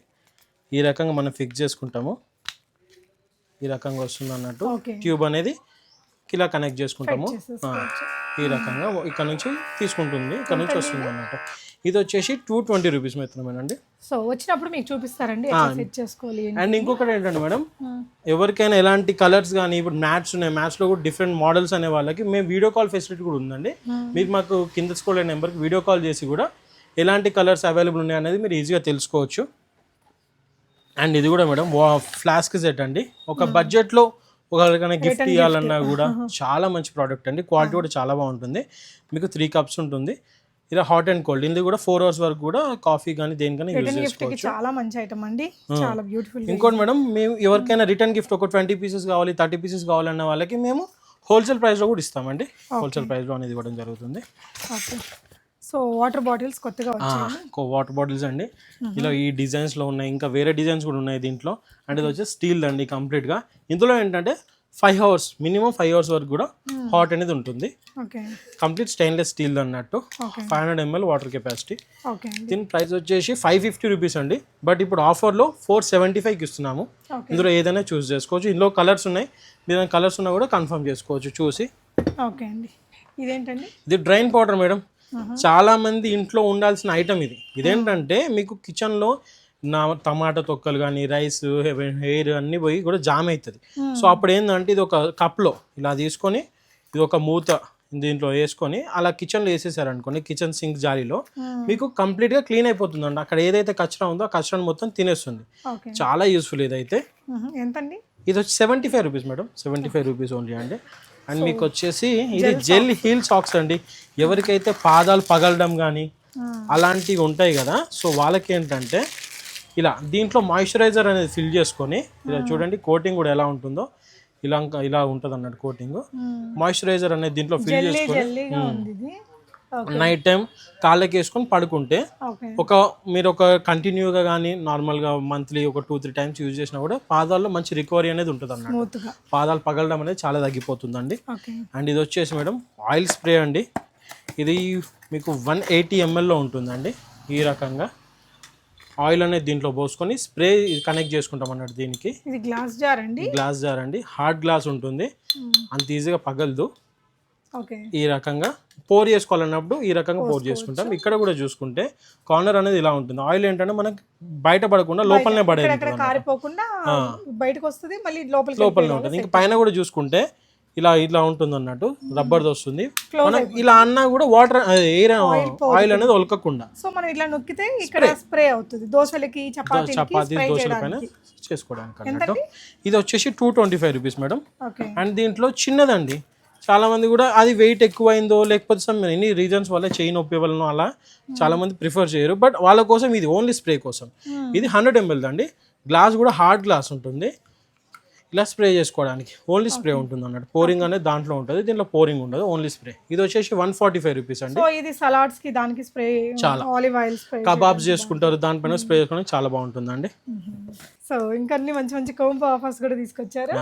A: ఈ రకంగా మనం ఫిక్స్ చేసుకుంటాము. ఈ రకంగా వస్తుంది అన్నట్టు. ట్యూబ్ అనేది ఇలా కనెక్ట్ చేసుకుంటాము. ఈ రకంగా ఇక్కడ నుంచి తీసుకుంటుంది, ఇక్కడ నుంచి వస్తుంది అన్నట్టు. ఇది వచ్చేసి 220 రూపీస్ మాత్రమేనండి.
B: సో వచ్చినప్పుడు మీకు చూపిస్తారండి సెట్ చేసుకోవాలి.
A: అండ్ ఇంకొకటి ఏంటంటే మేడం, ఎవరికైనా ఎలాంటి కలర్స్ కానీ, ఇప్పుడు మ్యాట్స్ ఉన్నాయి, మ్యాట్స్లో కూడా డిఫరెంట్ మోడల్స్ అనే వాళ్ళకి మేము వీడియో కాల్ ఫెసిలిటీ కూడా ఉందండి. మీరు మాకు కింద స్కూల్ నెంబర్కి వీడియో కాల్ చేసి కూడా ఎలాంటి కలర్స్ అవైలబుల్ ఉన్నాయి అనేది మీరు ఈజీగా తెలుసుకోవచ్చు. అండ్ ఇది కూడా మేడం ఫ్లాస్క్ సెట్ అండి. ఒక బడ్జెట్లో ఒకరికైనా గిఫ్ట్ ఇవ్వాలన్నా కూడా చాలా మంచి ప్రోడక్ట్ అండి. క్వాలిటీ కూడా చాలా బాగుంటుంది. మీకు 3 కప్స్ ఉంటుంది. ఇలా హాట్ అండ్ కోల్డ్, ఇది కూడా 4 hours వరకు కూడా కాఫీ కానీ దేనికైనా యూజ్ చేసుకోవచ్చు.
B: చాలా మంచి ఐటమ్ అండి, చాలా బ్యూటిఫుల్.
A: ఇంకోటి మేడం, మేము ఎవరికైనా రిటర్న్ గిఫ్ట్ ఒక 20 పీసెస్ కావాలి, 30 పీసెస్ కావాలన్న వాళ్ళకి మేము హోల్సేల్ ప్రైస్లో కూడా ఇస్తామండి. హోల్సేల్ ప్రైస్లో అనేది ఇవ్వడం జరుగుతుంది.
B: సో వాటర్ బాటిల్స్ కొత్తగా వచ్చాయి.
A: వాటర్ బాటిల్స్ అండి, ఇలా ఈ డిజైన్స్లో ఉన్నాయి, ఇంకా వేరే డిజైన్స్ కూడా ఉన్నాయి దీంట్లో. అండ్ ఇది వచ్చేసి స్టీల్ అండి కంప్లీట్గా. ఇందులో ఏంటంటే 5 hours, మినిమం 5 hours వరకు కూడా హాట్ అనేది ఉంటుంది. కంప్లీట్ స్టెయిన్లెస్ స్టీల్ అన్నట్టు. 500 ml వాటర్ కెపాసిటీ. దీని ప్రైస్ వచ్చేసి 550 రూపీస్ అండి. బట్ ఇప్పుడు ఆఫర్లో 475కి ఇస్తున్నాము. ఇందులో ఏదైనా చూస్ చేసుకోవచ్చు. ఇందులో కలర్స్ ఉన్నాయి, మీరు కలర్స్ ఉన్నా కూడా కన్ఫర్మ్ చేసుకోవచ్చు చూసి.
B: ఓకే అండి. ఇదేంటండి?
A: ఇది డ్రైన్ పౌడర్ మేడం. చాలా మంది ఇంట్లో ఉండాల్సిన ఐటమ్ ఇది. ఇదేంటంటే మీకు కిచెన్లో టమాటా తొక్కలు కానీ, రైస్, హెయిర్ అన్నీ పోయి కూడా జామ్ అవుతుంది. సో అప్పుడు ఏంటంటే ఇది ఒక కప్లో ఇలా తీసుకొని, ఇది ఒక మూత దీంట్లో వేసుకొని అలా కిచెన్లో వేసేసారనుకోండి, కిచెన్ సింక్ జాలీలో మీకు కంప్లీట్గా క్లీన్ అయిపోతుంది అండి. అక్కడ ఏదైతే కచరా ఉందో ఆ కచరాని మొత్తం తినేస్తుంది. చాలా యూస్ఫుల్ ఇదైతే.
B: ఎంతండి?
A: ఇది వచ్చి 75 రూపీస్ మేడం. 75 రూపీస్ ఓన్లీ అండి. అండ్ మీకు వచ్చేసి ఇది జెల్ హీల్ సాక్స్ అండి. ఎవరికైతే పాదాలు పగలడం కానీ అలాంటివి ఉంటాయి కదా, సో వాళ్ళకి ఏంటంటే ఇలా దీంట్లో మాయిశ్చరైజర్ అనేది ఫిల్ చేసుకొని, ఇలా చూడండి కోటింగ్ కూడా ఎలా ఉంటుందో, ఇలా ఉంటుంది అన్నట్టు కోటింగ్. మాయిశ్చరైజర్ అనేది దీంట్లో ఫిల్ చేసుకొని నైట్ టైం కాళ్ళకి వేసుకొని పడుకుంటే మీరు ఒక కంటిన్యూగా కానీ నార్మల్గా మంత్లీ ఒక 2-3 times యూజ్ చేసినా కూడా పాదాల్లో మంచి రికవరీ అనేది ఉంటుంది అన్నట్టు. పాదాలు పగలడం అనేది చాలా తగ్గిపోతుందండి. అండ్ ఇది వచ్చేసి మేడం ఆయిల్ స్ప్రే అండి. ఇది మీకు 180 mlలో ఉంటుందండి. ఈ రకంగా ఆయిల్ అనేది దీంట్లో పోసుకొని స్ప్రే కనెక్ట్ చేసుకుంటాం అన్నట్టు. దీనికి
B: ఇది గ్లాస్ జార్ అండి.
A: గ్లాస్ జార్ అండి, హార్డ్ గ్లాస్ ఉంటుంది, అంత ఈజీగా పగలదు. ఈ రకంగా పోర్ చేసుకోవాలన్నప్పుడు ఈ రకంగా పోర్ చేసుకుంటాం. ఇక్కడ కూడా చూసుకుంటే కార్నర్ అనేది ఇలా ఉంటుంది. ఆయిల్ ఏంటంటే మనకి బయట పడకుండా లోపలనే పడేది, లోపలనే ఉంటుంది. ఇంకా పైన కూడా చూసుకుంటే ఇలా ఉంటుంది అన్నట్టు, రబ్బర్ది వస్తుంది. మనం ఇలా అన్నా కూడా వాటర్ ఎయిర్ ఆయిల్ అనేది ఒలకకుండా.
B: సో మనం ఇట్లా నొక్కితే ఇక్కడ స్ప్రే అవుతుంది దోసలకి, చపాతీ
A: దోశల పైన చేసుకోవడానికి అన్నట్టు. ఇది వచ్చేసి 225 రూపీస్ మేడం. అండ్ దీంట్లో చిన్నదండి, చాలా మంది కూడా అది వెయిట్ ఎక్కువైందో లేకపోతే సమ్ ఎనీ రీజన్స్ వల్ల చెయ్యి నొప్పి వలన అలా చాలా మంది ప్రిఫర్ చేయరు. బట్ వాళ్ళ కోసం ఇది ఓన్లీ స్ప్రే కోసం. ఇది 100 ml అండి. గ్లాస్ కూడా హార్డ్ గ్లాస్ ఉంటుంది. ఇలా స్ప్రే చేసుకోవడానికి ఓన్లీ స్ప్రే ఉంటుంది అన్నట్టు. పోరింగ్ అనేది దాంట్లో ఉంటుంది, దీంట్లో పోరింగ్ ఉండదు, ఓన్లీ స్ప్రే. ఇది వచ్చేసి 145 రూపీస్ అండి.
B: ఇది సలాడ్స్ కి దానికి స్ప్రే,
A: చాలా
B: ఆలివ్ ఆయిల్ స్ప్రే,
A: కబాబ్స్ చేసుకుంటారు దానిపైన స్ప్రే చేసుకోవడానికి చాలా బాగుంటుందండి.
B: సో ఇంకా అన్ని మంచి మంచి కాంబో ఆఫర్స్ కూడా తీసుకొచ్చారు.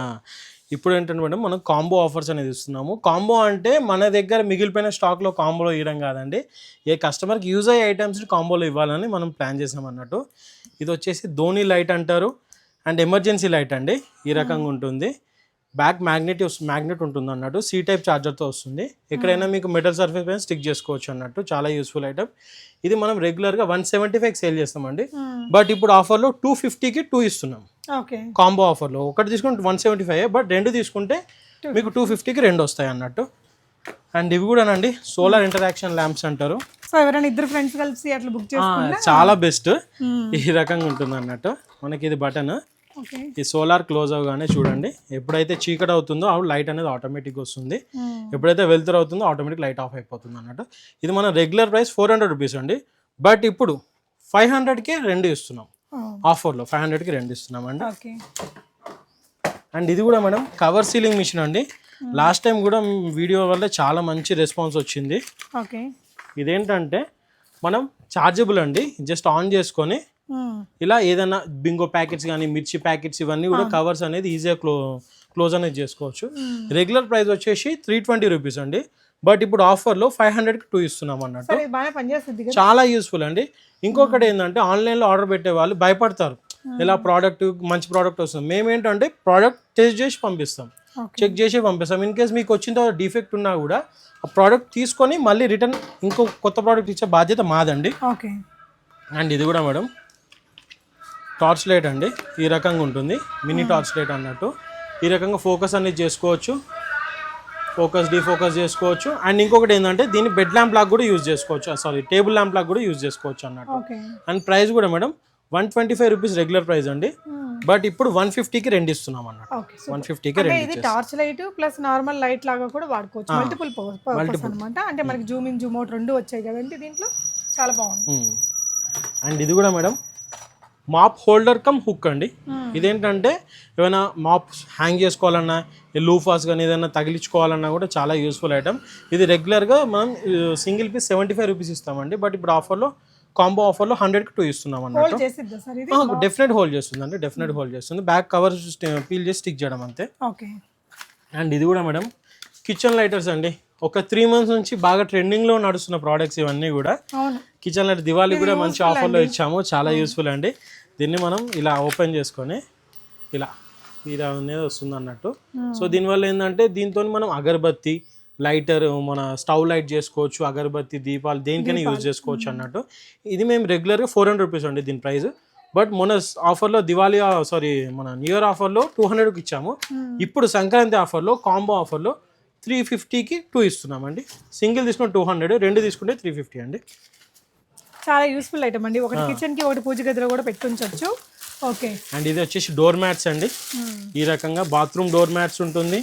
A: ఇప్పుడు ఏంటంటే మేడం మనం కాంబో ఆఫర్స్ అనేది ఇస్తున్నాము. కాంబో అంటే మన దగ్గర మిగిలిపోయిన స్టాక్లో కాంబోలో ఇవ్వడం కాదండి, ఏ కస్టమర్కి యూజ్ అయ్యే ఐటమ్స్ని కాంబోలో ఇవ్వాలని మనం ప్లాన్ చేసాం అన్నట్టు. ఇది వచ్చేసి ధోని లైట్ అంటారు అండ్ ఎమర్జెన్సీ లైట్ అండి. ఈ రకంగా ఉంటుంది. బ్యాక్ మ్యాగ్నెట్ ఉంటుంది అన్నట్టు. C టైప్ ఛార్జర్తో వస్తుంది. ఎక్కడైనా మీకు మెటల్ సర్ఫేస్ పైన స్టిక్ చేసుకోవచ్చు అన్నట్టు. చాలా యూస్ఫుల్ ఐటమ్. ఇది మనం రెగ్యులర్గా 175కి సేల్ చేస్తామండి. బట్ ఇప్పుడు ఆఫర్లో 250కి 2 ఇస్తున్నాం. కాంబో ఆఫర్లో ఒకటి తీసుకుంటే 175, బట్ 2 తీసుకుంటే మీకు 250కి 2 వస్తాయి అన్నట్టు. అండ్ ఇవి కూడానండి సోలార్ ఇంటరాక్షన్ ల్యాంప్స్ అంటారు.
B: సో ఎవరైనా ఇద్దరు ఫ్రెండ్స్ కలిసి అట్లా బుక్ చేసుకుంటే
A: చాలా బెస్ట్. ఈ రకంగా ఉంటుంది అన్నట్టు. మనకి ఇది బటన్, ఈ సోలార్ క్లోజ్ అవగానే చూడండి, ఎప్పుడైతే చీకటి అవుతుందో అప్పుడు లైట్ అనేది ఆటోమేటిక్ వస్తుంది, ఎప్పుడైతే వెలుతురు అవుతుందో ఆటోమేటిక్ లైట్ ఆఫ్ అయిపోతుంది అన్నట్టు. ఇది మన రెగ్యులర్ ప్రైస్ 400 రూపీస్ అండి. బట్ ఇప్పుడు 500కే 2 ఇస్తున్నాం ఆఫర్లో. 500కి 2 ఇస్తున్నాం అండి.
B: ఓకే.
A: అండ్ ఇది కూడా మేడం కవర్ సీలింగ్ మిషన్ అండి. లాస్ట్ టైం కూడా వీడియో వల్ల చాలా మంచి రెస్పాన్స్ వచ్చింది.
B: ఓకే.
A: ఇదేంటంటే మనం చార్జబుల్ అండి, జస్ట్ ఆన్ చేసుకొని ఇలా ఏదైనా బింగో ప్యాకెట్స్ కానీ మిర్చి ప్యాకెట్స్ ఇవన్నీ కూడా కవర్స్ అనేది ఈజీగా క్లోజ్ అనేది చేసుకోవచ్చు. రెగ్యులర్ ప్రైస్ వచ్చేసి 320 రూపీస్ అండి, బట్ ఇప్పుడు ఆఫర్లో 500కి 2 ఇస్తున్నాం అన్నట్టు. చాలా యూస్ఫుల్ అండి. ఇంకొకటి ఏంటంటే ఆన్లైన్లో ఆర్డర్ పెట్టే వాళ్ళు భయపడతారు, ఇలా ప్రోడక్ట్ మంచి ప్రోడక్ట్ వస్తుంది. మేమేంటంటే ప్రోడక్ట్ టెస్ట్ చేసి పంపిస్తాం, చెక్ చేసి పంపిస్తాం. ఇన్ కేస్ మీకు వచ్చిన తర్వాత డిఫెక్ట్ ఉన్నా కూడా ఆ ప్రోడక్ట్ తీసుకొని మళ్ళీ రిటర్న్ ఇంకో కొత్త ప్రోడక్ట్ ఇచ్చే బాధ్యత మాదండి. అండ్ ఇది కూడా మేడం టార్చ్ లైట్ అండి, ఈ రకంగా ఉంటుంది, మినీ టార్చ్ లైట్ అన్నట్టు. ఈ రకంగా ఫోకస్ అనేది చేసుకోవచ్చు, ఫోకస్ డిఫోకస్ చేసుకోవచ్చు. అండ్ ఇంకొకటి ఏంటంటే దీన్ని బెడ్ ల్యాంప్ లాగా కూడా యూజ్ చేసుకోవచ్చు, సారీ టేబుల్ ల్యాంప్ లాగా కూడా యూజ్ చేసుకోవచ్చు అన్నట్టు. అండ్ ప్రైస్ కూడా మేడం 125 రూపీస్ రెగ్యులర్ ప్రైస్ అండి, బట్ ఇప్పుడు 150కి 2 ఇస్తున్నాం అన్నట్టు. 150కి 2
B: ఇది torch light plus normal light లాగా కూడా వాడుకోవచ్చు, మల్టిపుల్ పర్పస్ అన్నమాట. అంటే మనకి జూమ్ ఇన్ జూమ్ అవుట్ రెండు వచ్చాయి కదండి దీంట్లో, చాలా బాగుంది.
A: అండ్ ఇది కూడా madam mop holder cum hook అండి. ఇదేంటంటే ఏమైనా మాప్ హ్యాంగ్ చేసుకోవాలన్నా, లూఫాస్ కానీ ఏదైనా తగిలించుకోవాలన్నా కూడా చాలా యూస్ఫుల్ ఐటమ్. ఇది రెగ్యులర్గా మనం సింగిల్ పీస్ 75 రూపీస్ ఇస్తామండి, బట్ ఇప్పుడు ఆఫర్లో కాంబో ఆఫర్లో 100కి 2 ఇస్తున్నాం అన్నట్టు. డెఫినెట్ హోల్డ్ చేస్తుంది అండి, డెఫినెట్ హోల్డ్ చేస్తుంది. బ్యాక్ కవర్ పీల్ చేసి స్టిక్ చేయడం అంతే. అండ్ ఇది కూడా మేడం కిచెన్ లైటర్స్ అండి. ఒక 3 months నుంచి బాగా ట్రెండింగ్లో నడుస్తున్న ప్రోడక్ట్స్ ఇవన్నీ కూడా. కిచెన్ లైటర్ దివాళీ కూడా మంచి ఆఫర్లో ఇచ్చాము, చాలా యూస్ఫుల్ అండి. దీన్ని మనం ఇలా ఓపెన్ చేసుకొని ఇలా అనేది వస్తుంది అన్నట్టు. సో దీనివల్ల ఏంటంటే దీంతో మనం అగరబత్తి, లైటర్, మన స్టవ్ లైట్ చేసుకోవచ్చు, అగరబత్తి, దీపాలు దేనికైనా యూజ్ చేసుకోవచ్చు అన్నట్టు. ఇది మేము రెగ్యులర్గా 400 రూపీస్ అండి దీని ప్రైస్, బట్ మొన్న ఆఫర్లో దివాళీ మన న్యూ ఇయర్ ఆఫర్లో 200కి ఇచ్చాము. ఇప్పుడు సంక్రాంతి ఆఫర్లో కాంబో ఆఫర్లో 350కి 2 ఇస్తున్నామండి. సింగిల్ తీసుకుంటే 200, 2 తీసుకుంటే 350 అండి.
B: చాలా యూస్ఫుల్ ఐటమ్ అండి, ఒకటి కిచెన్కి ఒకటి పూజ గదిలో కూడా పెట్టుకోవచ్చు. ఓకే. అండ్
A: ఇది వచ్చేసి డోర్ మ్యాట్స్ అండి, ఈ రకంగా బాత్రూమ్ డోర్ మ్యాట్స్ ఉంటుంది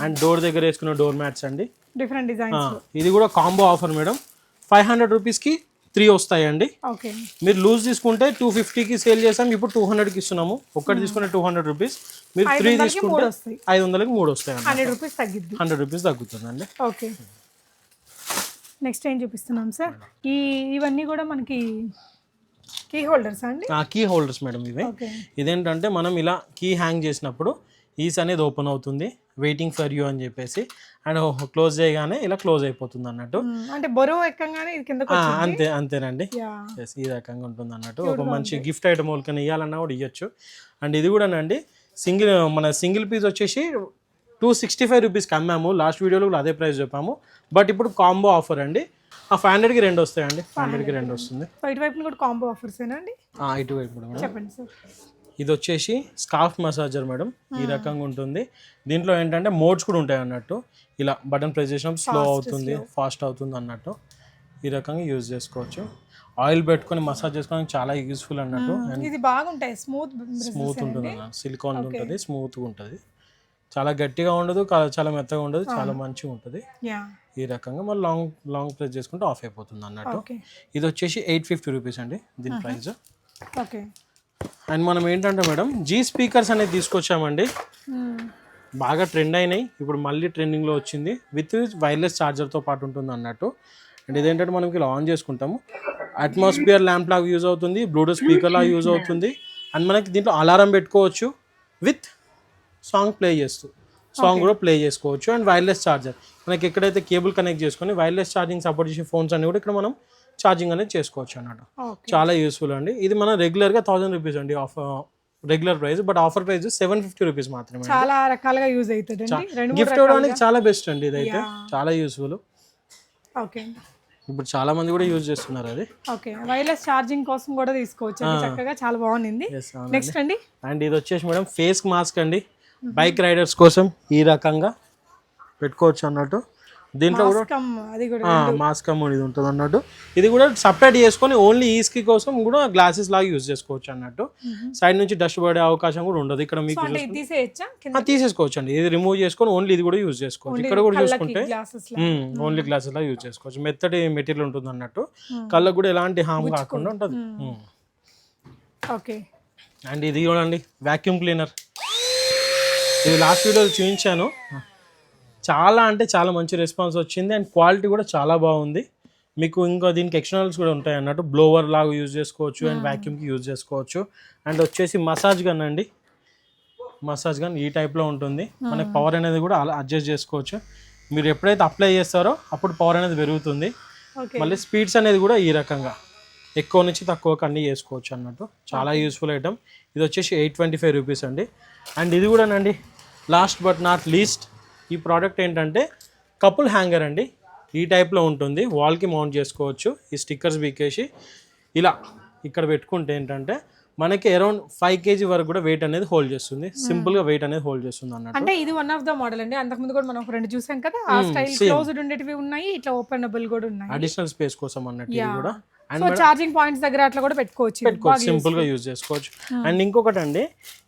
A: అండ్ డోర్ దగ్గర వేసుకున్న డోర్ మ్యాట్స్ అండి,
B: డిఫరెంట్ డిజైన్స్.
A: ఇది కూడా కాంబో ఆఫర్ మేడం, 500 రూపీస్కి 3 వస్తాయండి. మీరు లూజ్ తీసుకుంటే 250కి సేల్ చేసాం, ఇప్పుడు 200కి ఇస్తున్నాము. ఒకటి తీసుకుంటే 200 రూపీస్, మీరు 3 తీసుకుంటే 500కి 3 వస్తాయి. 100 రూపీస్ తగ్గుతుందండి.
B: ఓకే. నెక్స్ట్ ఏం చూపిస్తున్నాం సార్? ఇవన్నీ కూడా మనకి కీ హోల్డర్స్ అండి.
A: కీ హోల్డర్స్ మేడం ఇవి. ఇదేంటంటే మనం ఇలా కీ హ్యాంగ్ చేసినప్పుడు ఈస్ అనేది ఓపెన్ అవుతుంది, వెయిటింగ్ ఫర్ యూ అని చెప్పేసి, అండ్ క్లోజ్ చేయగానే ఇలా క్లోజ్ అయిపోతుంది అన్నట్టు.
B: అంటే బరువు ఎక్కగానే ఇది కిందకి
A: అంతే అంతేనండి. ఈ రకంగా ఉంటుంది అన్నట్టు. ఒక మంచి గిఫ్ట్ ఐటమ్ వాళ్ళకన్నా ఇవ్వాలన్నా కూడా ఇవ్వచ్చు. అండ్ ఇది కూడా అండి సింగిల్ పీస్ వచ్చేసి 265 రూపీస్కి అమ్మాము, లాస్ట్ వీడియోలో కూడా అదే ప్రైస్ చెప్పాము, బట్ ఇప్పుడు కాంబో ఆఫర్ అండి. 500కి 2 వస్తాయండి, 500కి 2 వస్తుంది.
B: ఇటువైపు కూడా కాంబో ఆఫర్స్ అండి.
A: ఇటువైపు కూడా
B: చెప్పండి సార్.
A: ఇది వచ్చేసి స్కార్ఫ్ మసాజర్ మేడం, ఈ రకంగా ఉంటుంది. దీంట్లో ఏంటంటే మోడ్స్ కూడా ఉంటాయి అన్నట్టు. ఇలా బటన్ ప్రెస్ చేసినప్పుడు స్లో అవుతుంది, ఫాస్ట్ అవుతుంది అన్నట్టు. ఈ రకంగా యూజ్ చేసుకోవచ్చు. ఆయిల్ పెట్టుకొని మసాజ్ చేసుకోవడానికి చాలా యూస్ఫుల్ అన్నట్టు.
B: ఇది బాగుంటాయి, స్మూత్
A: ఉంటుంది అన్న, సిలికాన్ ఉంటుంది, స్మూత్గా ఉంటుంది, చాలా గట్టిగా ఉండదు, చాలా మెత్తగా ఉండదు, చాలా మంచిగా ఉంటుంది. ఈ రకంగా మళ్ళీ లాంగ్ ప్రెస్ చేసుకుంటే ఆఫ్ అయిపోతుంది అన్నట్టు. ఇది వచ్చేసి 850 రూపీస్ అండి దీని ప్రైస్.
B: ఓకే.
A: అండ్ మనం ఏంటంటే మేడం జీ స్పీకర్స్ అనేది తీసుకొచ్చామండి, బాగా ట్రెండ్ అయినాయి, ఇప్పుడు మళ్ళీ ట్రెండింగ్లో వచ్చింది. విత్ వైర్లెస్ ఛార్జర్తో పాటు ఉంటుంది అన్నట్టు. అండ్ ఇదేంటంటే మనం ఇలా ఆన్ చేసుకుంటాము, అట్మాస్ఫియర్ ల్యాంప్ లాగా యూజ్ అవుతుంది, బ్లూటూత్ స్పీకర్ లాగా యూజ్ అవుతుంది. అండ్ మనకి దీంట్లో అలారం పెట్టుకోవచ్చు, విత్ సాంగ్ ప్లే చేస్తూ సాంగ్ కూడా ప్లే చేసుకోవచ్చు. అండ్ వైర్లెస్ ఛార్జర్, మనకి ఎక్కడైతే కేబుల్ కనెక్ట్ చేసుకొని వైర్లెస్ ఛార్జింగ్ సపోర్ట్ చేసే ఫోన్స్ అన్ని కూడా ఇక్కడ మనం ఛార్జింగ్ అనేది చేసుకోవచ్చు అన్నట్టు. చాలా యూస్ఫుల్ అండి. ఇది మనం రెగ్యులర్గా 1000 రూపీస్ అండి regular price, but offer price 750 rupees మాత్రమే.
B: చాలా రకాలుగా యూజ్ అవుతుంది,
A: గిఫ్ట్ ఇవ్వడానికి చాలా బెస్ట్ అండి, ఇదైతే చాలా యూస్ఫుల్.
B: ఓకే.
A: ఇప్పుడు చాలా మంది కూడా యూజ్ చేస్తున్నారు అది.
B: ఓకే. వైర్లెస్ ఛార్జింగ్ కోసం కూడా తీసుకోవచ్చు, చక్కగా చాలా బాగుంది. నెక్స్ట్ అండి.
A: అండ్ ఇది వచ్చేసి మేడం ఫేస్ మాస్క్ అండి, బైక్ రైడర్స్ కోసం ఈ రకంగా పెట్టుకోవచ్చు అన్నట్టు. దీంట్లో కూడా
B: అది కూడా
A: మాస్కమ్ ఇది ఉంటుంది అన్నట్టు. ఇది కూడా సపరేట్ చేసుకొని ఓన్లీ ఈస్కి కోసం కూడా గ్లాసెస్ లాగా యూజ్ చేసుకోవచ్చు అన్నట్టు. సైడ్ నుంచి డస్ట్ పడే అవకాశం కూడా ఉండదు. ఇక్కడ మీకు తీసేసుకోవచ్చు అండి, ఇది రిమూవ్ చేసుకొని ఓన్లీ ఇది కూడా యూజ్ చేసుకోవచ్చు. ఇక్కడ కూడా చూసుకుంటే ఓన్లీ గ్లాసెస్ లాగా యూజ్ చేసుకోవచ్చు. మెత్తటి మెటీరియల్ ఉంటుంది అన్నట్టు, కళ్ళకు కూడా ఎలాంటి హామ్ కాకుండా ఉంటుంది.
B: ఓకే.
A: అండ్ ఇది చూడండి వాక్యూమ్ క్లీనర్, ఇది లాస్ట్ వీడియోలో చూపించాను. చాలా అంటే చాలా మంచి రెస్పాన్స్ వచ్చింది అండ్ క్వాలిటీ కూడా చాలా బాగుంది. మీకు ఇంకా దీనికి ఎక్స్టర్నల్స్ కూడా ఉంటాయి అన్నట్టు, బ్లోవర్ లాగా యూజ్ చేసుకోవచ్చు అండ్ వ్యాక్యూమ్కి యూజ్ చేసుకోవచ్చు. అండ్ వచ్చేసి మసాజ్ గన్ అండి, మసాజ్ గన్ ఈ టైప్లో ఉంటుంది. మనకి పవర్ అనేది కూడా అలా అడ్జస్ట్ చేసుకోవచ్చు. మీరు ఎప్పుడైతే అప్లై చేస్తారో అప్పుడు పవర్ అనేది పెరుగుతుంది. మళ్ళీ స్పీడ్స్ అనేది కూడా ఈ రకంగా ఎక్కువ నుంచి తక్కువకి అన్నీ చేసుకోవచ్చు అన్నట్టు. చాలా యూస్ఫుల్ ఐటమ్. ఇది వచ్చేసి 825 రూపీస్ అండి. అండ్ ఇది కూడానండి లాస్ట్ బట్ నాట్ లీస్ట్, ఈ ప్రోడక్ట్ ఏంటంటే కపుల్ హ్యాంగర్ అండి. ఈ టైప్లో ఉంటుంది, వాల్కి మౌంట్ చేసుకోవచ్చు. ఈ స్టిక్కర్స్ బీకేసి ఇలా ఇక్కడ పెట్టుకుంటే ఏంటంటే మనకి అరౌండ్ 5 kg వరకు కూడా వెయిట్ అనేది హోల్డ్ చేస్తుంది. సింపుల్ గా వెయిట్ అనేది హోల్డ్ చేస్తుంది అన్నట్టు.
B: అంటే ఇది వన్ ఆఫ్ ద మోడల్ అండి. అంతకుముందు కూడా మనం రెండు చూసాం కదా, ఆ స్టైల్ క్లోజ్డ్ ఉండేటివి ఉన్నాయి, ఇట్లా ఓపెనబుల్ కూడా ఉన్నాయి.
A: అడిషనల్ స్పేస్ కోసం అన్నట్టు ఇది కూడా.
B: సో చార్జింగ్ పాయింట్స్ దగ్గర అట్లా కూడా పెట్టుకోవచ్చు,
A: సింపుల్ గా యూజ్ చేసుకోవచ్చు. అండ్ ఇంకొకటి అండి,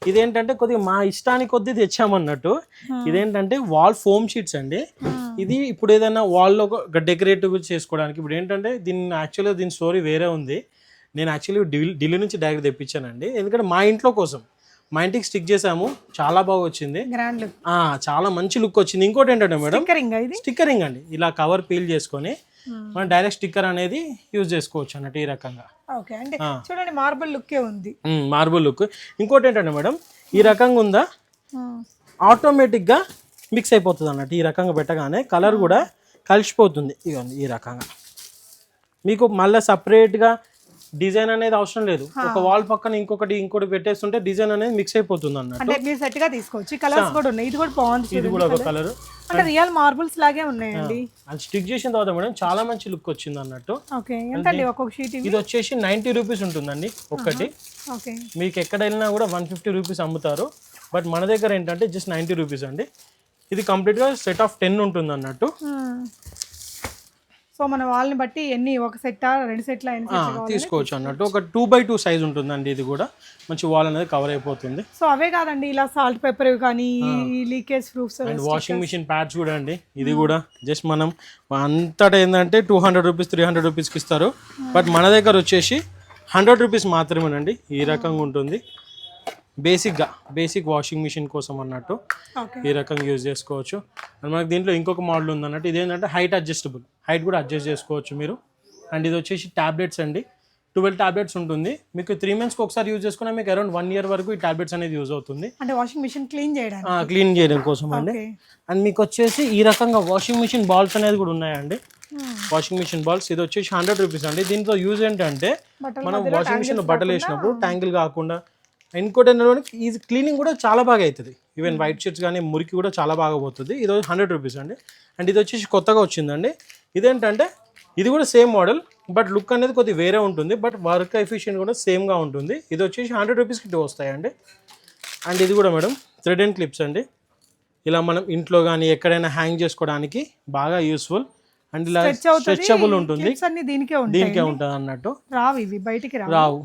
A: ఇదేంటంటే కొద్దిగా మా ఇష్టానికి కొద్ది తెచ్చామన్నట్టు. ఇదేంటంటే వాల్ ఫోమ్ షీట్స్ అండి. ఇది ఇప్పుడు ఏదైనా వాల్లో డెకరేటివ్ చేసుకోవడానికి. ఇప్పుడు ఏంటంటే యాక్చువల్గా దీని స్టోరీ వేరే ఉంది. నేను యాక్చువల్లీ ఢిల్లీ నుంచి డైరెక్ట్ తెప్పించానండి, ఎందుకంటే మా ఇంట్లో కోసం మా ఇంటికి స్టిక్ చేసాము. చాలా బాగా వచ్చింది, చాలా మంచి లుక్ వచ్చింది. ఇంకోటి ఏంటంటే మేడం స్టిక్కరింగ్ అండి, ఇలా కవర్ పీల్ చేసుకొని మనం డైరెక్ట్ స్టిక్కర్ అనేది యూజ్ చేసుకోవచ్చు అన్నట్టు ఈ రకంగా.
B: చూడండి మార్బుల్ లుక్ ఉంది,
A: మార్బుల్ లుక్. ఇంకోటి ఏంటంటే మేడం ఈ రకంగా ఉందా, ఆటోమేటిక్ గా మిక్స్ అయిపోతుంది అన్నట్టు. ఈ రకంగా పెట్టగానే కలర్ కూడా కలిసిపోతుంది. ఇవ్వండి ఈ రకంగా, మీకు మళ్ళీ సపరేట్గా డిజైన్ అనేది అవసరం లేదు. ఒక వాల్ పక్కన ఇంకోటి పెట్టేస్తుంటే డిజైన్ అనేది మిక్స్ అయిపోతుంది అన్నట్టు.
B: అంటే మీరు సెట్ గా తీసుకోవచ్చు. కలర్స్ కూడా ఉన్నాయి, ఇది కూడా బాగుంది.
A: ఇది కూడా ఒక కలర్,
B: అంటే రియల్ మార్బుల్స్ లాగే ఉన్నాయండి.
A: అది స్టిక్ చేసిన తర్వాత మేడం చాలా మంచి లుక్ వచ్చింది అన్నట్టు.
B: ఓకే, ఎంత అండి ఒక్కొక్క షీట్?
A: ఇది వచ్చేసి 90 రూపీస్ ఉంటుందండి ఒక్కటి.
B: ఓకే,
A: మీకు ఎక్కడ వెళ్ళినా కూడా 150 రూపీస్ అమ్ముతారు, బట్ మన దగ్గర ఏంటంటే జస్ట్ 90 రూపీస్ అండి. ఇది కంప్లీట్ గా సెట్ ఆఫ్ 10 ఉంటుంది అన్నట్టు.
B: సో మన వాళ్ళని బట్టి ఎన్ని, ఒక సెట్ రెండు సెట్ల
A: తీసుకోవచ్చు అన్నట్టు. ఒక 2x2 సైజ్ ఉంటుందండి. ఇది కూడా మంచి వాల్ అనేది కవర్ అయిపోతుంది.
B: సో అవే కాదండి, ఇలా సాల్ట్ పేపర్ కానీ leakage proofs
A: and washing machine pads కూడా అండి. ఇది కూడా జస్ట్ మనం అంతటా ఏంటంటే 200 రూపీస్ 300 రూపీస్కి ఇస్తారు, బట్ మన దగ్గర వచ్చేసి 100 రూపీస్ మాత్రమేనండి. ఈ రకంగా ఉంటుంది. బేసిక్ వాషింగ్ మిషన్ కోసం అన్నట్టు ఈ రకంగా యూజ్ చేసుకోవచ్చు. అండ్ మనకి దీంట్లో ఇంకొక మోడల్ ఉంది అన్నట్టు. ఇదేంటంటే హైట్ అడ్జస్టబుల్, హైట్ కూడా అడ్జస్ట్ చేసుకోవచ్చు మీరు. అండ్ ఇది వచ్చేసి టాబ్లెట్స్ అండి. 12 టాబ్లెట్స్ ఉంటుంది. మీకు 3 monthsకి ఒకసారి యూజ్ చేసుకున్నా మీకు అరౌండ్ 1 year వరకు ఈ టాబ్లెట్స్ అనేది యూజ్ అవుతుంది.
B: అంటే వాషింగ్ మిషన్ క్లీన్
A: చేయడం కోసం అండి. అండ్ మీకు వచ్చేసి ఈ రకంగా వాషింగ్ మిషన్ బాల్స్ అనేది కూడా ఉన్నాయండి. వాషింగ్ మిషన్ బాల్స్ ఇది వచ్చేసి 100 రూపీస్ అండి. దీంతో యూజ్ ఏంటంటే మనం వాషింగ్ మిషన్ బట్టలు వేసినప్పుడు ట్యాంగిల్ కాకుండా, ఇంకోటి ఏంటంటే ఈజీ క్లీనింగ్ కూడా చాలా బాగా అవుతుంది. ఈవెన్ వైట్ షీట్స్ కానీ మురికి కూడా చాలా బాగా పోతుంది. ఇది 100 రూపీస్ అండి. అండ్ ఇది వచ్చేసి కొత్తగా వచ్చిందండి. ఇదేంటంటే ఇది కూడా సేమ్ మోడల్, బట్ లుక్ అనేది కొద్దిగా వేరే ఉంటుంది, బట్ వర్క్ ఎఫిషియెంట్ కూడా సేమ్గా ఉంటుంది. ఇది వచ్చేసి 100 రూపీస్కి 2 వస్తాయండి. అండ్ ఇది కూడా మేడం థ్రెడ్ అండ్ క్లిప్స్ అండి. ఇలా మనం ఇంట్లో కానీ ఎక్కడైనా హ్యాంగ్ చేసుకోవడానికి బాగా యూస్ఫుల్. అండ్ ఇలా స్ట్రెచబుల్ ఉంటుంది, దీనికే ఉంటుంది అన్నట్టు. రావు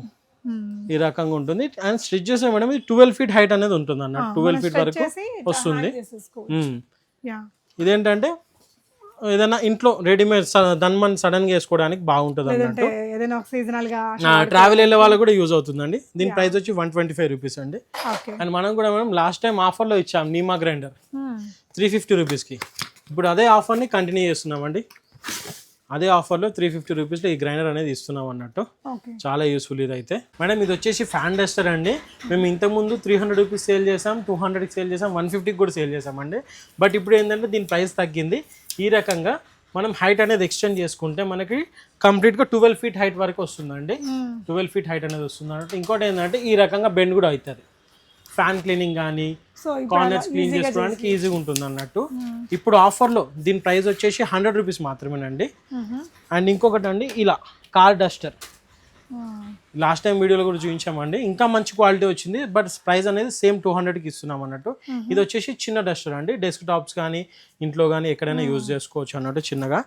A: ఈ రకంగా ఉంటుంది. అండ్ స్టిచ్ చేసే మేడం ఇది 12 feet హైట్ అనేది ఉంటుంది అన్నట్టు. 12 feet వరకు వస్తుంది. ఇదేంటంటే ఏదైనా ఇంట్లో రెడీమేడ్ సడన్ గా వేసుకోవడానికి బాగుంటుంది అన్నట్టు. ట్రావెల్ వెళ్ళే వాళ్ళకి కూడా యూజ్ అవుతుందండి. దీని ప్రైస్ వచ్చి 125 రూపీస్ అండి. అండ్ మనం కూడా మేడం లాస్ట్ టైం ఆఫర్లో ఇచ్చాం నీమా గ్రైండర్ 350 రూపీస్కి. ఇప్పుడు అదే ఆఫర్ని కంటిన్యూ చేస్తున్నామండి. అదే ఆఫర్లో 350 రూపీస్లో ఈ గ్రైండర్ అనేది ఇస్తున్నాం అన్నట్టు. చాలా యూస్ఫుల్ ఇది అయితే. మేడం ఇది వచ్చేసి ఫ్యాన్ డస్టర్ అండి. మేము ఇంతకుముందు 300 రూపీస్ సేల్ చేసాం, 200కి సేల్ చేసాం, 150కి కూడా సేల్ చేసామండి. బట్ ఇప్పుడు ఏంటంటే దీని ప్రైస్ తగ్గింది. ఈ రకంగా మనం హైట్ అనేది ఎక్స్టెండ్ చేసుకుంటే మనకి కంప్లీట్గా 12 feet హైట్ వరకు వస్తుందండి. 12 feet హైట్ అనేది వస్తుంది అన్నట్టు. ఇంకోటి ఏంటంటే ఈ రకంగా బెండ్ కూడా అవుతుంది. ఫ్యాన్ క్లీనింగ్ కానీ కార్నర్స్ క్లీన్ చేసుకోవడానికి ఈజీగా ఉంటుంది అన్నట్టు. ఇప్పుడు ఆఫర్లో దీని ప్రైస్ వచ్చేసి 100 రూపీస్ మాత్రమేనండి. అండ్ ఇంకొకటి అండి ఇలా కార్ డస్టర్. లాస్ట్ టైం వీడియోలో కూడా చూపించామండి, ఇంకా మంచి క్వాలిటీ వచ్చింది. బట్ ప్రైస్ అనేది సేమ్ 200కి ఇస్తున్నాం అన్నట్టు. ఇది వచ్చేసి చిన్న డస్టర్ అండి, డెస్క్ టాప్స్ కానీ ఇంట్లో కానీ ఎక్కడైనా యూజ్ చేసుకోవచ్చు అన్నట్టు చిన్నగా.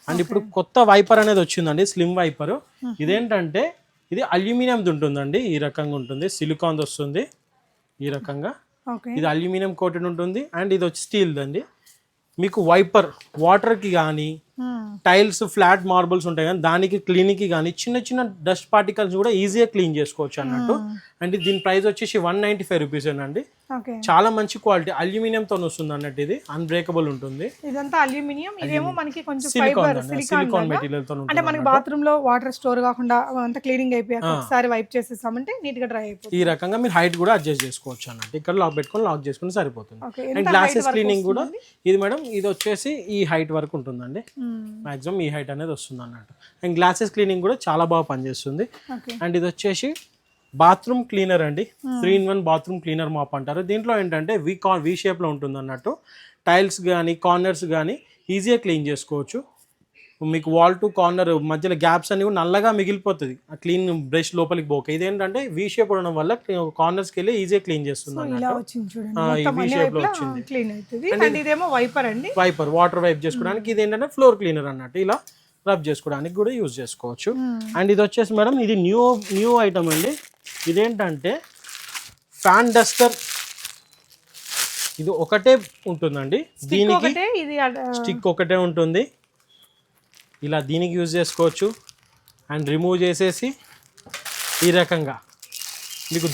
A: అండ్ ఇప్పుడు కొత్త వైపర్ అనేది వచ్చిందండి, స్లిమ్ వైపర్. ఇదేంటంటే ఇది అల్యూమినియంది ఉంటుందండి, ఈ రకంగా ఉంటుంది, సిలికాన్ వస్తుంది ఈ రకంగా. ఇది అల్యూమినియం కోటెడ్ ఉంటుంది. అండ్ ఇది వచ్చి స్టీల్ అండి. మీకు వైపర్ వాటర్కి కానీ టైల్స్ ఫ్లాట్ మార్బుల్స్ ఉంటాయి కానీ దానికి క్లీనింగ్కి కానీ చిన్న చిన్న డస్ట్ పార్టికల్స్ కూడా ఈజీగా క్లీన్ చేసుకోవచ్చు అన్నట్టు. అండ్ దీని ప్రైస్ వచ్చేసి 195 రూపీస్ అండి. చాలా మంచి క్వాలిటీ అల్యూమినియం తో వస్తుంది అన్నట్టు. ఇది అన్బ్రేకబుల్ ఉంటుంది.
B: ఇదంతా అల్యూమినియం, ఇదేమో మనకి కొంచెం ఫైబర్ సిలికాన్ మెటీరియల్ తో ఉంటుంది. అంటే మనకి బాత్రూమ్ లో వాటర్ స్టోర్ కాకుండా అంతా క్లీనింగ్ అయిపోయాక ఒకసారి వైప్ చేసేసామంటే నీట్ గా డ్రై అయిపోతుంది. ఈ
A: రకంగా మీరు హైట్ కూడా అడ్జస్ట్ చేసుకోవచ్చు అన్నట్టు. ఇక్కడ లాక్ పెట్టుకొని లాక్ చేసుకుని సరిపోతుంది. అండ్ గ్లాసెస్ క్లీనింగ్ కూడా ఇది మేడం, ఇది వచ్చేసి ఈ హైట్ వరకు ఉంటుందండి, మాక్సిమం ఈ హైట్ అనేది వస్తుంది అన్నట్టు. అండ్ గ్లాసెస్ క్లీనింగ్ కూడా చాలా బాగా పనిచేస్తుంది. అండ్ ఇది వచ్చేసి బాత్రూమ్ క్లీనర్ అండి, 3-in-1 బాత్రూమ్ క్లీనర్ మాప్ అంటారు. దీంట్లో ఏంటంటే వి షేప్లో ఉంటుంది అన్నట్టు. టైల్స్ కానీ కార్నర్స్ కానీ ఈజీగా క్లీన్ చేసుకోవచ్చు. మీకు వాల్ టు కార్నర్ మధ్యలో గ్యాప్స్ అనేవి నల్లగా మిగిలిపోతుంది, ఆ క్లీన్ బ్రష్ లోపలికి పోక. ఇదేంటంటే వి షేప్ ఉండడం వల్ల కార్నర్స్కి వెళ్ళి ఈజీగా క్లీన్ చేస్తుంది అన్నట్టు. వి షేప్ లో వచ్చింది. వైపర్ వాటర్ వైప్ చేసుకోవడానికి. ఇది ఏంటంటే ఫ్లోర్ క్లీనర్ అన్నట్టు, ఇలా రబ్ చేసుకోవడానికి కూడా యూజ్ చేసుకోవచ్చు. అండ్ ఇది వచ్చేసి మేడం ఇది న్యూ ఐటమ్ అండి. ఇదేంటంటే ఫ్యాన్ డస్టర్. ఇది ఒకటే ఉంటుందండి, దీనికి స్టిక్ ఒకటే ఉంటుంది. ఇలా దీనికి యూజ్ చేసుకోవచ్చు. అండ్ రిమూవ్ చేసేసి ఈ రకంగా మీకు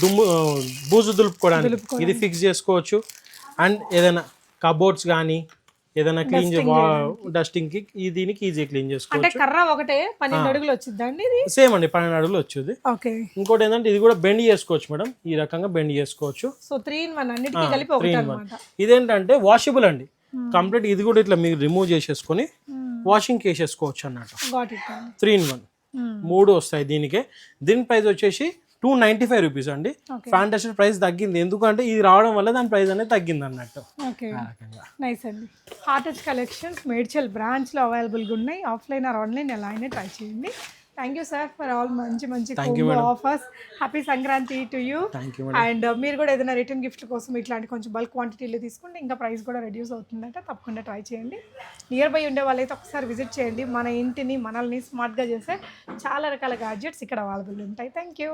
A: బూజు దులుపుకోవడానికి ఇది ఫిక్స్ చేసుకోవచ్చు. అండ్ ఏదైనా కబోర్డ్స్ కానీ ఏదైనా క్లీన్ డస్టింగ్ కి దీనికి ఈజీ క్లీన్ చేసుకోవచ్చు.
B: కర్ర ఒకటే 12 అడుగులు వచ్చిందండి,
A: సేమ్ అండి 12 అడుగులు వచ్చింది. ఇంకోటి ఏంటంటే ఇది కూడా బెండ్ చేసుకోవచ్చు మేడం, ఈ రకంగా బెండ్ చేసుకోవచ్చు.
B: సో 3-in-1 అన్నిటికీ కలిపి ఒకటే అన్నమాట.
A: ఇదేంటంటే వాషబుల్ అండి కంప్లీట్. ఇది కూడా ఇట్లా మీరు రిమూవ్ చేసేసుకొని వాషింగ్ వేసేసుకోవచ్చు అన్నట్టు. 3-in-1 3 వస్తాయి దీనికే. దీని ప్రైస్ వచ్చేసి 295 రూపీస్ అండి. ఫ్యాన్ డస్టర్ ప్రైస్ తగ్గింది, ఎందుకంటే ఇది రావడం వల్ల దాని ప్రైస్ అనేది తగ్గింది అన్నట్టు.
B: నైస్ అండి. Heart touch collections Medchal branch లో అవైలబుల్ గా ఉన్నాయి. ఆఫ్లైన్ ఆర్ ఆన్లైన్ ఎలా అయినా ట్రై చేయండి. Thank you sir for all మంచి offers. Happy Sankranti to you. And మీరు కూడా ఏదైనా రిటర్న్ గిఫ్ట్ కోసం ఇట్లాంటి కొంచెం బల్క్ క్వాంటిటీలో తీసుకుంటే ఇంకా ప్రైస్ కూడా రెడ్యూస్ అవుతుందంట, తప్పకుండా ట్రై చేయండి. నియర్ బై ఉండే వాళ్ళైతే ఒకసారి విజిట్ చేయండి. మన ఇంటిని మనల్ని స్మార్ట్గా చేసే చాలా రకాల గ్యాడ్జెట్స్ ఇక్కడ అవైలబుల్ ఉంటాయి. Thank you.